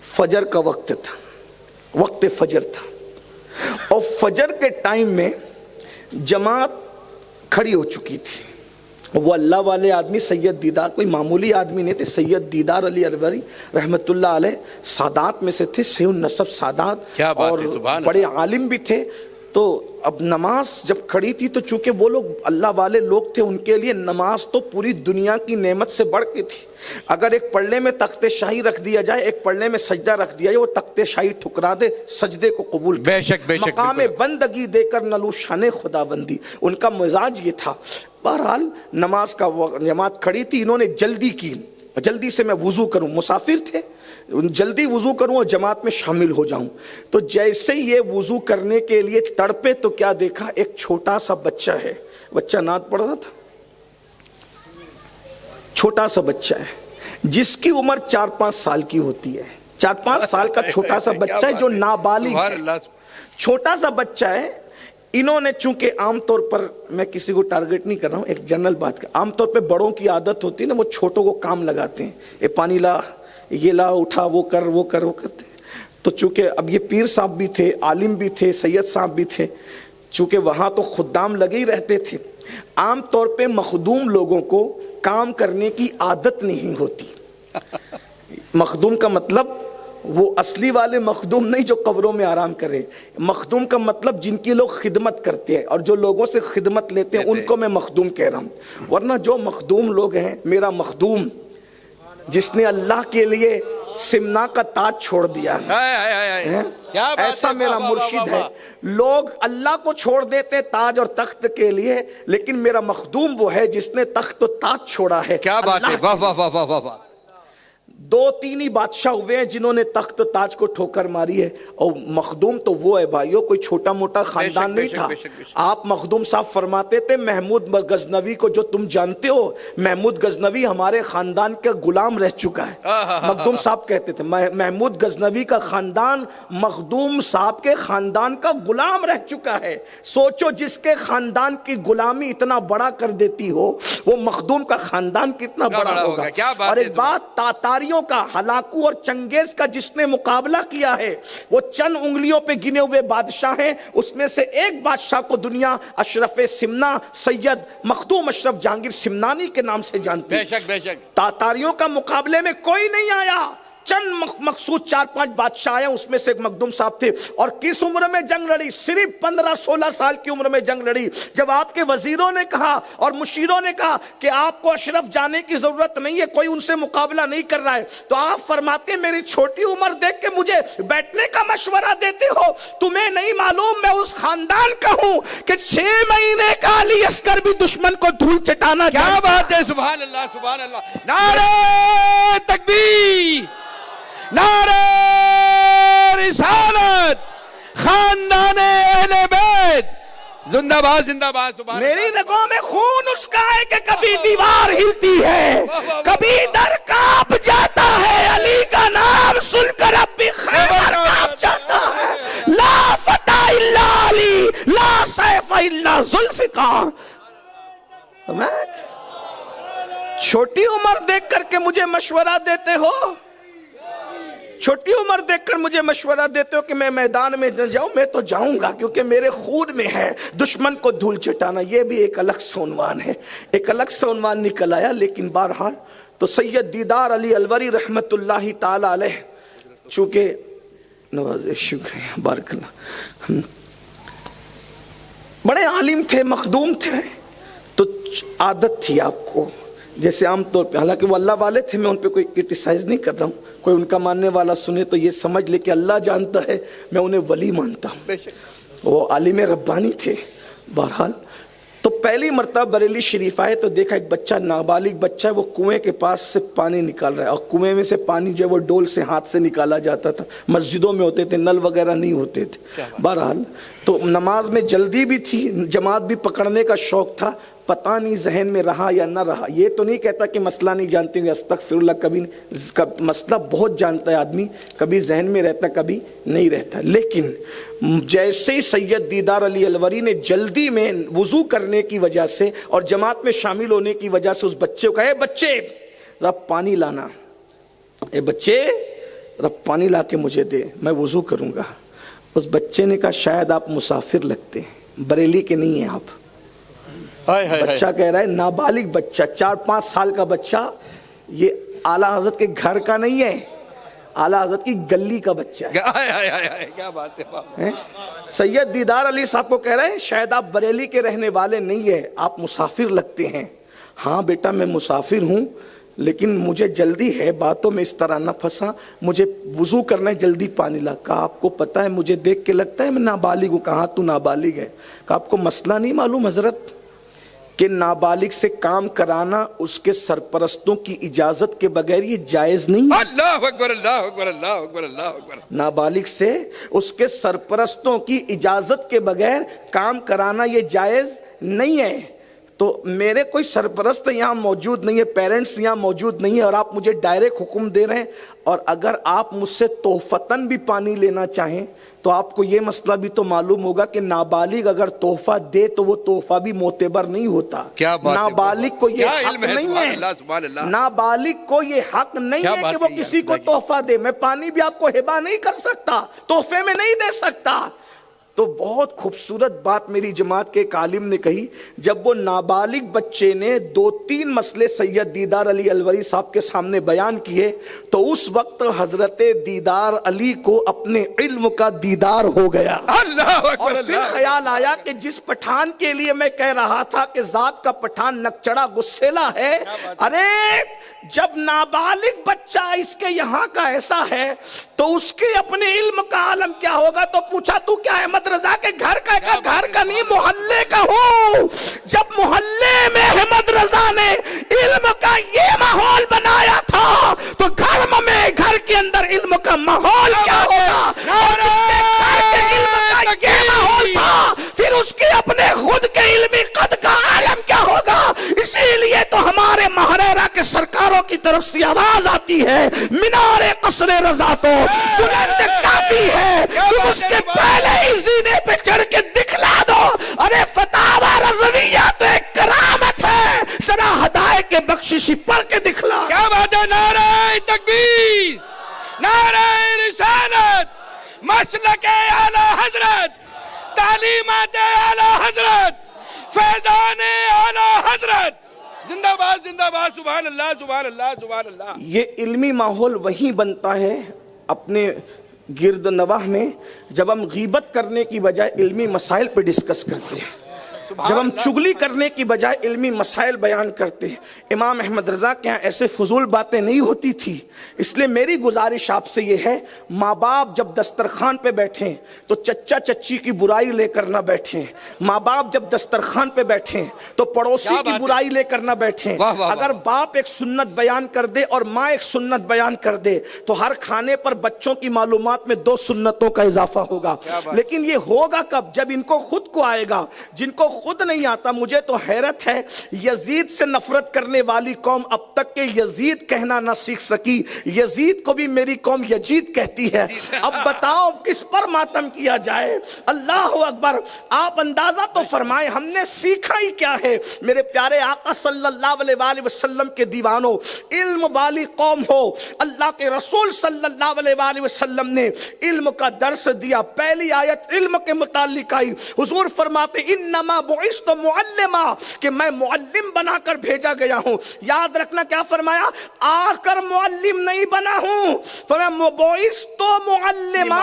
فجر کا وقت تھا، وقت فجر تھا، اور فجر کے ٹائم میں جماعت کھڑی ہو چکی تھی. وہ اللہ والے آدمی سید دیدار کوئی معمولی آدمی نہیں تھے. سید دیدار علی الولی رحمت اللہ علیہ سادات میں سے تھے، سیون نسب سادات، اور بڑے عالم بھی تھے. تو اب نماز جب کھڑی تھی تو چونکہ وہ لوگ اللہ والے لوگ تھے، ان کے لیے نماز تو پوری دنیا کی نعمت سے بڑھ کے تھی. اگر ایک پلڑے میں تخت شاہی رکھ دیا جائے، ایک پلڑے میں سجدہ رکھ دیا جائے، وہ تخت شاہی ٹھکرا دے، سجدے کو قبول بے شک بے شک، مقام بندگی دے کر نلو شان خدا بندی. ان کا مزاج یہ تھا. بہرحال نماز کا جماعت کھڑی تھی، انہوں نے جلدی کی، جلدی سے میں وضو کروں، مسافر تھے، جلدی وضو کروں اور جماعت میں شامل ہو جاؤں. تو جیسے یہ وضو کرنے کے لیے تڑپے تو کیا دیکھا، ایک چھوٹا سا بچہ ہے، بچہ نعت پڑھ رہا تھا، چھوٹا سا بچہ ہے جس کی عمر 4-5 سال کی ہوتی ہے. 4-5 سال کا چھوٹا سا بچہ ہے جو نابالغ ہے، چھوٹا سا بچہ ہے. انہوں نے چونکہ عام طور پر، میں کسی کو ٹارگٹ نہیں کر رہا ہوں، ایک جنرل بات کا، عام طور پہ بڑوں کی عادت ہوتی ہے نا، وہ چھوٹوں کو کام لگاتے ہیں، یہ پانی لا، یہ لا، اٹھا، وہ کر، وہ کرتے ہیں. تو چونکہ اب یہ پیر صاحب بھی تھے، عالم بھی تھے، سید صاحب بھی تھے، چونکہ وہاں تو خدام لگے ہی رہتے تھے. عام طور پہ مخدوم لوگوں کو کام کرنے کی عادت نہیں ہوتی. مخدوم کا مطلب وہ اصلی والے مخدوم نہیں جو قبروں میں آرام کرے. مخدوم کا مطلب جن کی لوگ خدمت کرتے ہیں اور جو لوگوں سے خدمت لیتے ہیں ان کو میں مخدوم کہہ رہا ہوں. ورنہ جو مخدوم لوگ ہیں، میرا مخدوم جس نے اللہ کے لیے سمنا کا تاج چھوڑ دیا ہے، ایسا میرا مرشد ہے. لوگ اللہ کو چھوڑ دیتے تاج اور تخت کے لیے، لیکن میرا مخدوم وہ ہے جس نے تخت و تاج چھوڑا ہے. کیا بات ہے، واہ واہ واہ واہ واہ. 2-3 ہی بادشاہ ہوئے ہیں جنہوں نے تخت تاج کو ٹھوکر ماری ہے، اور مخدوم تو وہ ہے بھائیو، کوئی چھوٹا موٹا خاندان نہیں تھا. آپ مخدوم صاحب فرماتے تھے محمود غزنوی کو جو تم جانتے ہو، محمود غزنوی ہمارے خاندان کا غلام رہ چکا ہے. مخدوم صاحب کہتے تھے محمود غزنوی کا خاندان مخدوم صاحب کے خاندان کا غلام رہ چکا ہے. سوچو جس کے خاندان کی غلامی اتنا بڑا کر دیتی ہو، وہ مخدوم کا خاندان کتنا بڑا ہوگا. اور ایک بات، تاتاریوں کا، ہلاکو اور چنگیز کا جس نے مقابلہ کیا ہے، وہ چند انگلیوں پہ گنے ہوئے بادشاہ ہیں. اس میں سے ایک بادشاہ کو دنیا اشرف سمنا، سید مخدوم اشرف جہانگیر سمنانی کے نام سے جانتی ہے. بے شک بے شک. تاتاریوں کا مقابلے میں کوئی نہیں آیا. چند مخصوص 4-5 بادشاہ آئے، اس میں سے ایک مخدوم صاحب تھے. اور کس عمر میں جنگ لڑی؟ صرف 15-16 سال کی عمر میں جنگ لڑی. جب آپ کے وزیروں نے کہا اور مشیروں نے کہا کہ آپ کو اشرف جانے کی ضرورت نہیں ہے، کوئی ان سے مقابلہ نہیں کر رہا ہے، تو آپ فرماتے ہیں میری چھوٹی عمر دیکھ کے مجھے بیٹھنے کا مشورہ دیتے ہو؟ تمہیں نہیں معلوم میں اس خاندان کا ہوں کہ 6 مہینے کا علی عسکر بھی دشمن کو دھول چٹانا. کیا بات ہے، سبحان اللہ سبحان اللہ. نعرہ تکبیر، نعرہ رسالت، خاندان اہل بیت زندہ باد زندہ باد. سبحان اللہ. میری رگوں میں خون اس کا ہے کہ کبھی دیوار ہلتی ہے، کبھی در کانپ جاتا ہے. علی کا نام سن کر اب بھی خیبر کانپ جاتا ہے. لا فتح الا علی، لا سیف الا ذوالفقار. چھوٹی عمر دیکھ کر کے مجھے مشورہ دیتے ہو، چھوٹی عمر دیکھ کر مجھے مشورہ دیتے ہو کہ میں میدان میں نہ جاؤں. میں تو جاؤں گا کیونکہ میرے خون میں ہے دشمن کو دھول چٹانا. یہ بھی ایک الگ سے عنوان ہے، ایک الگ سے عنوان نکل آیا. لیکن بہرحال تو سید دیدار علی الوری رحمت اللہ تعالی علیہ، چونکہ نواز شکریہ بارک اللہ، بڑے عالم تھے، مخدوم تھے، تو عادت تھی آپ کو جیسے عام طور پہ، حالانکہ وہ اللہ والے تھے، میں ان پہ کوئی کرٹیسائز نہیں کر رہا ہوں. کوئی ان کا ماننے والا سنے تو یہ سمجھ لے کہ اللہ جانتا ہے، میں انہیں ولی مانتا ہوں. وہ عالم ربانی تھے. بہرحال تو پہلی مرتبہ بریلی شریف آئے تو دیکھا ایک بچہ، نابالغ بچہ ہے، وہ کنویں کے پاس سے پانی نکال رہا ہے. اور کنویں میں سے پانی جو ہے وہ ڈول سے ہاتھ سے نکالا جاتا تھا. مسجدوں میں ہوتے تھے، نل وغیرہ نہیں ہوتے تھے. بہرحال تو نماز میں جلدی بھی تھی، جماعت بھی پکڑنے کا شوق تھا. پتہ نہیں ذہن میں رہا یا نہ رہا. یہ تو نہیں کہتا کہ مسئلہ نہیں جانتے ہوں، استغفر اللہ، کبھی مسئلہ بہت جانتا ہے آدمی، کبھی ذہن میں رہتا کبھی نہیں رہتا. لیکن جیسے ہی سید دیدار علی الوری نے جلدی میں وضو کرنے کی وجہ سے اور جماعت میں شامل ہونے کی وجہ سے اس بچے کو کہا، اے بچے ذرا پانی لانا، اے بچے ذرا پانی لا کے مجھے دے، میں وضو کروں گا. اس بچے نے کہا شاید آپ مسافر لگتے ہیں، بریلی کے نہیں ہیں آپ. بچہ کہہ رہا ہے، نابالغ بچہ، 4-5 سال کا بچہ، یہ اعلیٰ حضرت کے گھر کا نہیں ہے. اعلیٰ حضرت کی گلی کا بچہ ہے. کیا بات ہے. ہیں؟ سید دیدار علی صاحب کو کہہ رہے ہیں شاید آپ بریلی کے رہنے والے نہیں ہیں, آپ مسافر لگتے ہیں. ہاں بیٹا میں مسافر ہوں, لیکن مجھے جلدی ہے, باتوں میں اس طرح نہ پھنسا, مجھے وضو کرنا ہے, جلدی پانی لا. کہا آپ کو پتہ ہے مجھے دیکھ کے لگتا ہے میں نابالغ ہوں. کہا تو نابالغ ہے. کہا آپ کو مسئلہ نہیں معلوم حضرت کہ نابالغ سے کام کرانا اس کے سرپرستوں کی اجازت کے بغیر یہ جائز نہیں ہے. اللہ اکبر اللہ اکبر اللہ اکبر اللہ اکبر. نابالغ سے اس کے سرپرستوں کی اجازت کے بغیر کام کرانا یہ جائز نہیں ہے. تو میرے کوئی سرپرست یہاں موجود نہیں ہے, پیرنٹس یہاں موجود نہیں ہے, اور آپ مجھے ڈائریکٹ حکم دے رہے ہیں. اور اگر آپ مجھ سے تحفتاً بھی پانی لینا چاہیں تو آپ کو یہ مسئلہ بھی تو معلوم ہوگا کہ نابالغ اگر تحفہ دے تو وہ تحفہ بھی معتبر نہیں ہوتا. نابالغ کو یہ حق نہیں ہے, نابالغ کو یہ حق نہیں ہے کہ وہ کسی کو تحفہ دے. میں پانی بھی آپ کو ہبہ نہیں کر سکتا, تحفے میں نہیں دے سکتا. تو بہت خوبصورت بات میری جماعت کے ایک عالم نے کہی. جب وہ نابالغ بچے نے 2-3 مسئلے سید دیدار علی الوری صاحب کے سامنے بیان کیے تو اس وقت حضرت دیدار علی کو اپنے علم کا دیدار ہو گیا. اور پھر خیال آیا کہ جس پٹھان کے لیے میں کہہ رہا تھا کہ ذات کا پٹھان نکچڑا گسیلا ہے, ارے جب نابالغ بچہ اس کے یہاں کا ایسا ہے تو اس کے اپنے علم کا عالم کیا ہوگا. تو پوچھا تو کیا احمد رضا کے گھر کا نہیں محلے کا ہوں. جب محلے میں احمد رضا نے علم کا یہ ماحول بنایا تھا تو گھر کے اندر علم کا ماحول کیا ہوگا. اور اس کے گھر کے علم کا یہ ماحول تھا, پھر اس کے اپنے خود کے علمی قد کا عالم کیا ہوگا. اسی لیے تو ہمارے مہریرہ کے سرکاروں کی طرف سے آواز آتی ہے مینار قصر رضا تو بلند کافی ہے, تم اس کے پہلے ہی زینے پہ چڑھ کے دکھلا دو. ارے فتاوی رضویہ تو ایک کرامت ہے, ذرا ہدایت کے بخششی پڑھ کے دکھلا. کیا بات ہے. نعرہ تکبیر, نعرہ رسالت, مسلک اعلی حضرت, تعلیمات اعلی حضرت, فیضان اعلی حضرت. زندہ باد زندہ باد. سبحان اللہ سبحان اللہ سبحان اللہ. یہ علمی ماحول وہی بنتا ہے اپنے گرد نواح میں جب ہم غیبت کرنے کی بجائے علمی مسائل پہ ڈسکس کرتے ہیں, جب ہم چگلی کرنے کی بجائے علمی مسائل بیان کرتے ہیں. امام احمد رضا کے یہاں ایسے فضول باتیں نہیں ہوتی تھی. اس لیے میری گزارش آپ سے یہ ہے, ماں باپ جب دسترخوان پہ بیٹھیں تو چچا چچی کی برائی لے کر نہ بیٹھیں. ماں باپ جب دسترخوان پہ بیٹھیں تو پڑوسی کی برائی لے کر نہ بیٹھیں. اگر باپ ایک سنت بیان کر دے اور ماں ایک سنت بیان کر دے تو ہر کھانے پر بچوں کی معلومات میں 2 سنتوں کا اضافہ ہوگا. لیکن یہ ہوگا کب؟ جب ان کو خود کو آئے گا. جن کو خود نہیں آتا, مجھے تو حیرت ہے یزید سے نفرت کرنے والی قوم اب تک کہ یزید کہنا نہ سیکھ سکی. یزید کو بھی میری قوم یزید کہتی ہے. اب بتاؤ کس پر ماتم کیا جائے. اللہ اکبر. آپ اندازہ تو فرمائیں ہم نے سیکھا ہی کیا ہے. میرے پیارے آقا صلی اللہ علیہ وآلہ وسلم کے دیوانوں, علم والی قوم ہو, اللہ کے رسول صلی اللہ علیہ وآلہ وسلم نے علم کا درس دیا. پہلی آیت علم کے متعلق آئی, حضور فرماتے انما بعثت معلما, کہ میں معلم بنا کر بھیجا گیا ہوں. یاد رکھنا کیا فرمایا, آ کر معلم نہیں بنا ہوں, فرمایا بعثت معلما,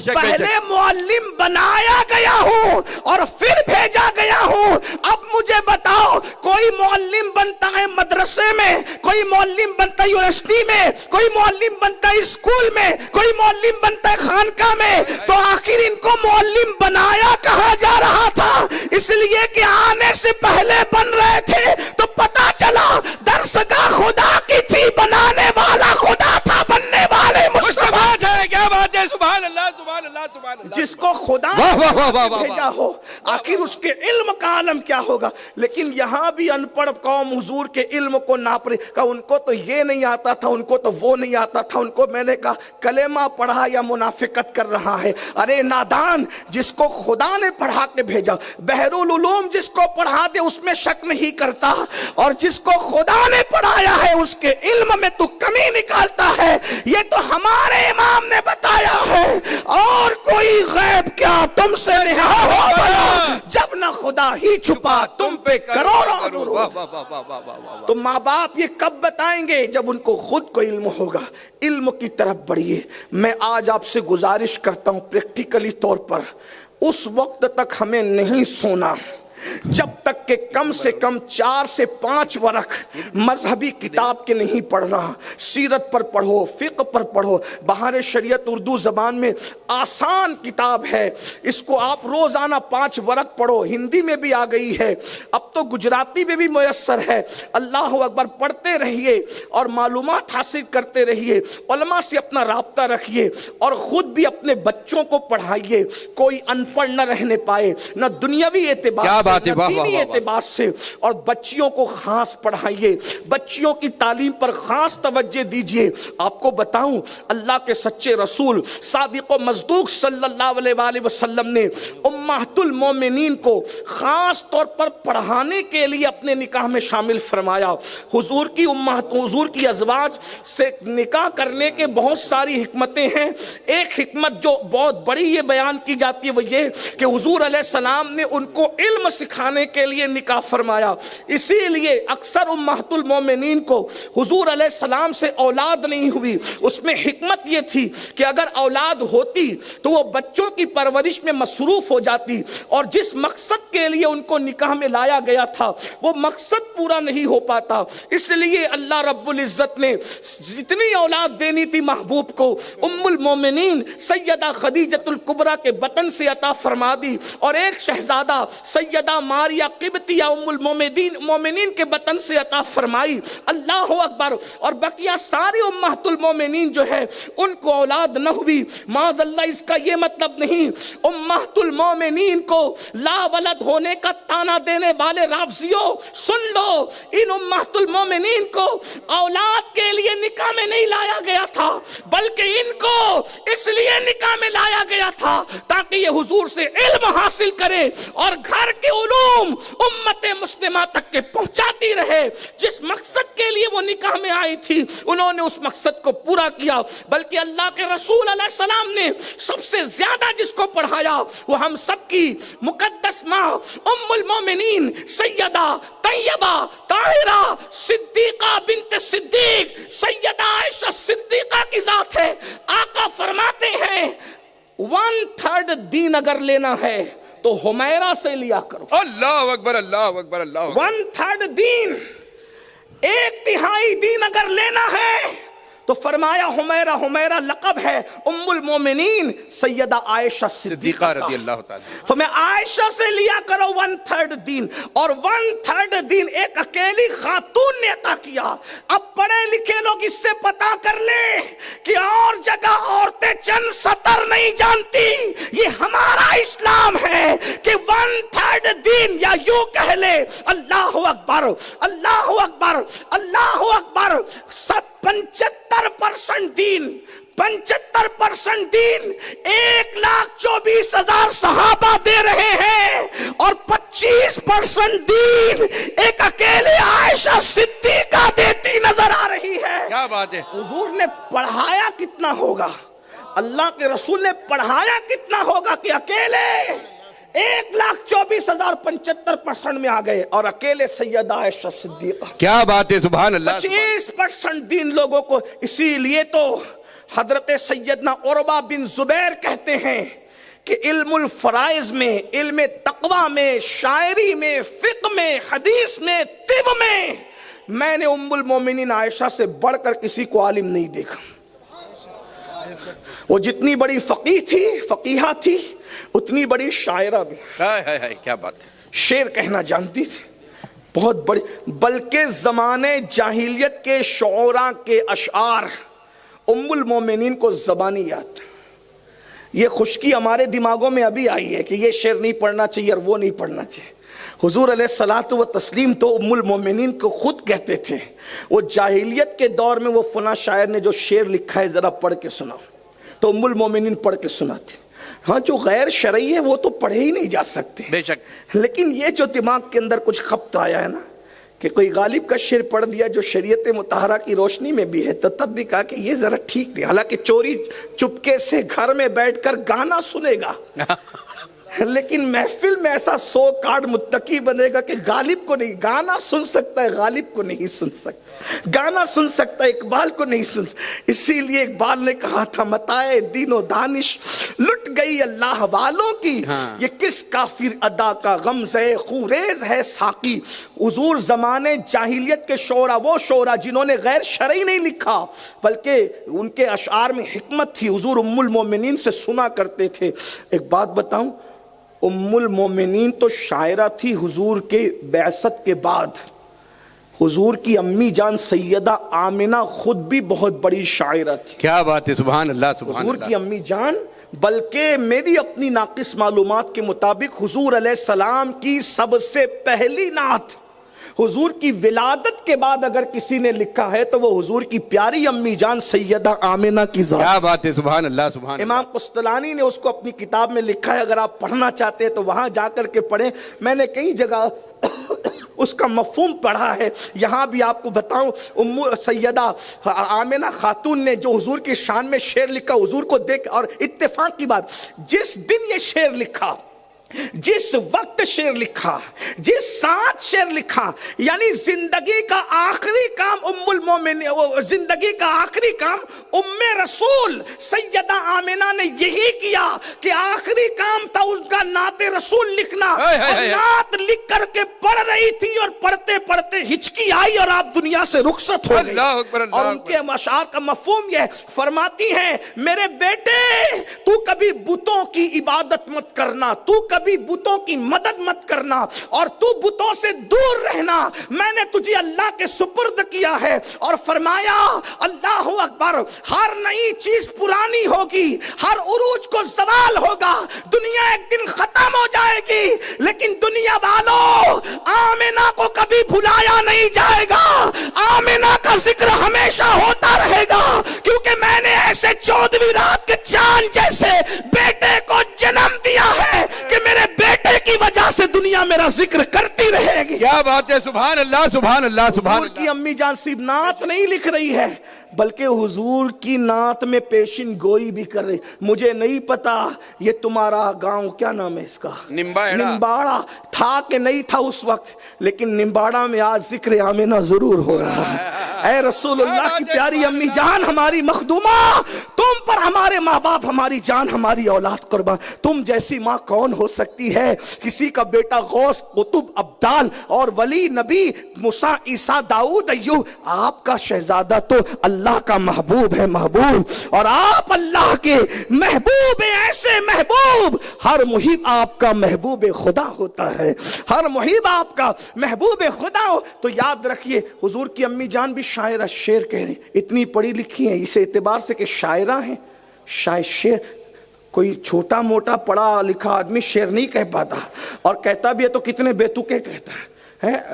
پہلے معلم بنایا گیا ہوں اور پھر بھیجا گیا ہوں. اب مجھے بتاؤ کوئی معلم بنتا ہے مدرسے میں, کوئی معلم بنتا ہے یونیورسٹی میں, کوئی معلم بنتا ہے اسکول میں, کوئی معلم بنتا ہے خانقاہ میں, تو آخر ان کو معلم بنایا کہا جا رہا تھا. اس لیے کہ آنے سے پہلے بن رہے تھے تو پتا چلا درسگاہ خدا کی تھی, بنانے والا خدا تھا, بننے والے مصطفیٰ تھے. کیا بات ہے. سبحان اللہ سبحان اللہ سبحان اللہ. جس کو خدا نے بھیجا ہو آخر اس کے علم کا عالم کیا ہوگا. لیکن یہاں بھی ان پڑھ قوم حضور کے علم کو ناپ رہی. کہا ان کو تو یہ نہیں آتا تھا, ان کو تو وہ نہیں آتا تھا. ان کو میں نے کہا کلمہ پڑھا یا منافقت کر رہا ہے. ارے نادان, جس کو خدا نے پڑھا کے بھیجا, بحر العلوم جس کو پڑھا دے اس میں شک نہیں کرتا, اور جس کو خدا نے پڑھایا ہے اس کے علم میں تو کمی نکالتا ہے. یہ تو ہمارے امام نے بتایا ہے, اور کوئی غیب کیا تم سے رہا ہو بنا. جب نہ خدا ہی چھپا تم پہ کروڑوں درود. تو ماں باپ یہ کب بتائیں گے؟ جب ان کو خود کو علم ہوگا. علم کی طرف بڑھیے. میں آج آپ سے گزارش کرتا ہوں پریکٹیکلی طور پر، اس وقت تک ہمیں نہیں سونا جب تک کہ کم سے کم 4 سے 5 ورق مذہبی کتاب کے نہیں پڑھنا. سیرت پر پڑھو، فقہ پر پڑھو. بہار شریعت اردو زبان میں آسان کتاب ہے، اس کو آپ روزانہ 5 ورق پڑھو. ہندی میں بھی آ گئی ہے، اب تو گجراتی میں بھی میسر ہے. اللہ اکبر. پڑھتے رہیے اور معلومات حاصل کرتے رہیے. علماء سے اپنا رابطہ رکھیے اور خود بھی اپنے بچوں کو پڑھائیے. کوئی ان پڑھ نہ رہنے پائے، نہ دنیاوی اعتبار دینی اعتبار سے. اور بچیوں کو خاص پڑھائیے، بچیوں کی تعلیم پر خاص توجہ دیجیے. آپ کو بتاؤں، اللہ کے سچے رسول صادق و مصدوق صلی اللہ علیہ وآلہ وسلم نے امہات المومنین کو خاص طور پر پڑھانے کے لیے اپنے نکاح میں شامل فرمایا. حضور کی ازواج سے نکاح کرنے کے بہت ساری حکمتیں ہیں. ایک حکمت جو بہت بڑی یہ بیان کی جاتی ہے وہ یہ کہ حضور علیہ السلام نے ان کو علم سکھانے کے لیے نکاح فرمایا. اسی لیے اکثر امہات المومنین کو حضور علیہ السلام سے اولاد نہیں ہوئی. اس میں حکمت یہ تھی کہ اگر اولاد ہوتی تو وہ بچوں کی پرورش میں مصروف ہو جاتی، اور جس مقصد کے لیے ان کو نکاح میں لایا گیا تھا وہ مقصد پورا نہیں ہو پاتا. اس لیے اللہ رب العزت نے جتنی اولاد دینی تھی محبوب کو ام المومنین سیدہ خدیجۃ الکبریٰ کے بطن سے عطا فرما دی، اور ایک شہزادہ سیدہ ماریہ قبطیہ ام المومنین کے بطن سے عطا فرمائی. اللہ اکبر. اور بقیہ ساری امہات المومنین جو ہے ان کو اولاد نہ ہوئی. معاذ اللہ. اس کا یہ مطلب نہیں امہات المومنین کو لا ولد ہونے کا تانا دینے والے رافضیوں سن لو، ان امہات المومنین کو اولاد کے لیے نکاح میں نہیں لایا گیا تھا، بلکہ ان کو اس لیے نکاح میں لایا گیا تھا تاکہ یہ حضور سے علم حاصل کرے اور گھر کے علوم امت مسلمہ تک کے پہنچاتی رہے. جس مقصد کے لیے وہ نکاح میں آئی تھی انہوں نے اس مقصد کو پورا کیا. بلکہ اللہ کے رسول علیہ السلام نے سب سے زیادہ جس کو پڑھایا وہ ہم سب کی مقدس ماں ام المومنین سیدہ طیبہ طاہرہ صدیقہ بنت صدیق سیدہ عائشہ صدیقہ کی ذات ہے. آقا فرماتے ہیں 1/3 دین اگر لینا ہے تو حمیرہ سے لیا کرو. اللہ اکبر، اللہ اکبر، اللہ اکبر. 1/3 دین، 1/3 دین اگر لینا ہے تو فرمایا حمیرہ. حمیرہ لقب ہے ام المومنین سیدہ عائشہ صدیقہ رضی اللہ تعالی. فرمایا عائشہ سے لیا کرو 1/3 دین. اور 1/3 دین ایک اکیلی خاتون نے عطا کیا. اب پڑھے لکھے لوگ اس سے پتا کر لیں کہ اور جگہ عورتیں چند سطر نہیں جانتی، یہ ہمارا اسلام ہے کہ 1/3 دین، یا یوں کہہ لے اللہ اکبر، اللہ اکبر، اللہ اکبر. 75% دین، 75% دین 1,24,000 صحابہ دے رہے ہیں، اور 25% دین ایک اکیلے عائشہ صدیقہ دیتی نظر آ رہی ہے. کیا بات ہے. حضور نے پڑھایا کتنا ہوگا، اللہ کے رسول نے پڑھایا کتنا ہوگا کہ اکیلے 1,24,000 75% میں آ گئے، اور اکیلے سیدہ عائشہ صدیقہ. کیا بات ہے. سبحان اللہ. 25% دین لوگوں کو. اسی لیے تو حضرت سیدنا عروہ بن زبیر کہتے ہیں کہ علم الفرائض میں، علم تقوی میں، شاعری میں، فقہ میں، حدیث میں، طب میں نے ام المومنین عائشہ سے بڑھ کر کسی کو عالم نہیں دیکھا. وہ جتنی بڑی فقیہ تھی، فقیہہ تھی، اتنی بڑی شاعرہ بھی. کیا بات ہے. شعر کہنا جانتی تھی، بہت بڑی. بلکہ زمانے جاہلیت کے شعراء کے اشعار ام المومنین کو زبانی یاد. یہ خشکی ہمارے دماغوں میں ابھی آئی ہے کہ یہ شعر نہیں پڑھنا چاہیے اور وہ نہیں پڑھنا چاہیے. حضور علیہ الصلاۃ والتسلیم تو ام المومنین کو خود کہتے تھے. وہ جاہلیت کے دور میں وہ فلاں شاعر نے جو شعر لکھا ہے ذرا پڑھ کے سناؤ، تو ام المومنین پڑھ کے سناتے. ہاں جو غیر شرعی ہے وہ تو پڑھے ہی نہیں جا سکتے، بے شک. لیکن یہ جو دماغ کے اندر کچھ خبط آیا ہے نا کہ کوئی غالب کا شعر پڑھ دیا جو شریعت مطہرہ کی روشنی میں بھی ہے، تو تب بھی کہا کہ یہ ذرا ٹھیک نہیں. حالانکہ چوری چپکے سے گھر میں بیٹھ کر گانا سنے گا لیکن محفل میں ایسا 100 کارڈ متقی بنے گا کہ غالب کو نہیں، گانا سن سکتا ہے غالب کو نہیں سن سکتا، گانا سن سکتا ہے اقبال کو نہیں سن سکتا۔ اسی لیے اقبال نے کہا تھا متاع دین و دانش لٹ گئی اللہ والوں کی، یہ کس کافر ادا کا غمزہ خوریز ہے ساقی۔ حضور زمانے جاہلیت کے شعرا، وہ شعرا جنہوں نے غیر شرعی نہیں لکھا بلکہ ان کے اشعار میں حکمت تھی، حضور ام المومنین سے سنا کرتے تھے۔ ایک بات بتاؤں، ام المومنین تو شاعرہ تھی حضور کے بعثت کے بعد، حضور کی امی جان سیدہ آمنہ خود بھی بہت بڑی شاعرہ تھی۔ کیا بات ہے، سبحان اللہ سبحان حضور اللہ۔ کی امی جان، بلکہ میری اپنی ناقص معلومات کے مطابق حضور علیہ السلام کی سب سے پہلی نعت حضور کی ولادت کے بعد اگر کسی نے لکھا ہے تو وہ حضور کی پیاری امی جان سیدہ آمنہ کی ذات۔ کیا بات ہے، سبحان اللہ سبحان اللہ۔ امام قسطلانی نے اس کو اپنی کتاب میں لکھا ہے، اگر آپ پڑھنا چاہتے ہیں تو وہاں جا کر کے پڑھیں۔ میں نے کئی جگہ اس کا مفہوم پڑھا ہے، یہاں بھی آپ کو بتاؤں، سیدہ آمنہ خاتون نے جو حضور کی شان میں شعر لکھا، حضور کو دیکھ، اور اتفاق کی بات، جس دن یہ شعر لکھا، جس وقت شعر لکھا، جس ساتھ شعر لکھا، یعنی زندگی کا آخری کام ام المومنین، زندگی کا آخری کام ام رسول سیدہ آمنہ نے یہی کیا کہ آخری کام تھا اس کا نعت رسول لکھنا، اور نعت لکھ کر کے پڑھ رہی تھی اور پڑھتے پڑھتے ہچکی آئی اور آپ دنیا سے رخصت ہو گئی۔ اور ان کے اشعار کا مفہوم یہ فرماتی ہیں، میرے بیٹے تو کبھی بتوں کی عبادت مت کرنا، تو کبھی بتوں کی مدد مت کرنا، اور تو بتوں سے دور رہنا، میں نے تجھے اللہ کے سپرد کیا ہے۔ اور فرمایا اللہ اکبر، ہر نئی چیز پرانی ہوگی، ہر عروج کو زوال ہوگا، دنیا ایک دن ختم ہو جائے گی، لیکن دنیا والوں آمنہ کو کبھی بھلایا نہیں جائے گا، آمنہ کا ذکر ہمیشہ ہوتا رہے گا، کیونکہ میں نے ایسے 14ویں رات کے چاند جیسے بیٹے کو جنم دیا ہے کہ میرے بیٹے کی وجہ سے دنیا میرا ذکر کرتی رہے گی۔ کیا بات ہے، سبحان اللہ سبحان اللہ سبحان حضور اللہ۔ کی امی جان صرف نعت نہیں لکھ رہی ہے بلکہ حضور کی نعت میں پیشن گوئی بھی کر رہی۔ مجھے نہیں پتا یہ تمہارا گاؤں کیا نام ہے اس کا، نمباڑا تھا کہ نہیں تھا اس وقت، لیکن نمباڑا میں آج ذکر آمنہ ضرور ہو رہا ہے۔ اے رسول اللہ کی پیاری امی جان، ہماری مخدومہ، تم پر ہمارے ماں باپ، ہماری جان، ہماری اولاد قربان۔ تم جیسی ماں کون ہو سکتی ہے؟ کسی کا بیٹا غوث، قطب، ابدال اور ولی، نبی، موسیٰ، عیسیٰ، داؤد، ایوب، آپ کا شہزادہ تو اللہ کا محبوب ہے، محبوب، اور آپ اللہ کے محبوب ہیں، ایسے محبوب۔ ہر محب آپ کا محبوب خدا ہوتا ہے، ہر محب آپ کا محبوب خدا ہو۔ تو یاد رکھیے، حضور کی امی جان بھی شاعرہ، شعر کہہ رہے ہیں، اتنی پڑھی لکھی ہیں اس اعتبار سے کہ شاعرہ ہیں، شعر کوئی چھوٹا موٹا پڑھا لکھا آدمی شعر نہیں کہہ پاتا، اور کہتا بھی ہے تو کتنے بیتوکے کہتا ہے۔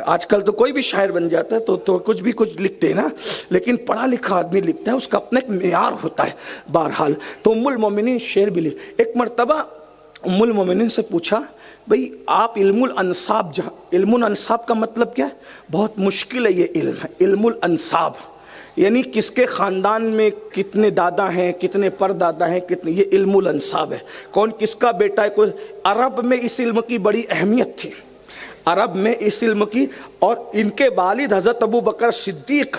آج کل تو کوئی بھی شاعر بن جاتا ہے تو کچھ بھی کچھ لکھتے ہیں نا، لیکن پڑھا لکھا آدمی لکھتا ہے، اس کا اپنا ایک معیار ہوتا ہے۔ بہرحال تو ام المومنین شعر بھی لکھ۔ ایک مرتبہ ام المومنین سے پوچھا، بھئی آپ علم الانساب، علم الانساب کا مطلب کیا ہے؟ بہت مشکل ہے یہ علم ہے، علم الانساب، یعنی کس کے خاندان میں کتنے دادا ہیں، کتنے پردادا ہیں، کتنے، یہ علم الانساب ہے، کون کس کا بیٹا ہے۔ کوئی عرب میں اس علم کی بڑی اہمیت تھی، عرب میں اس علم کی، اور ان کے والد حضرت ابو بکر صدیق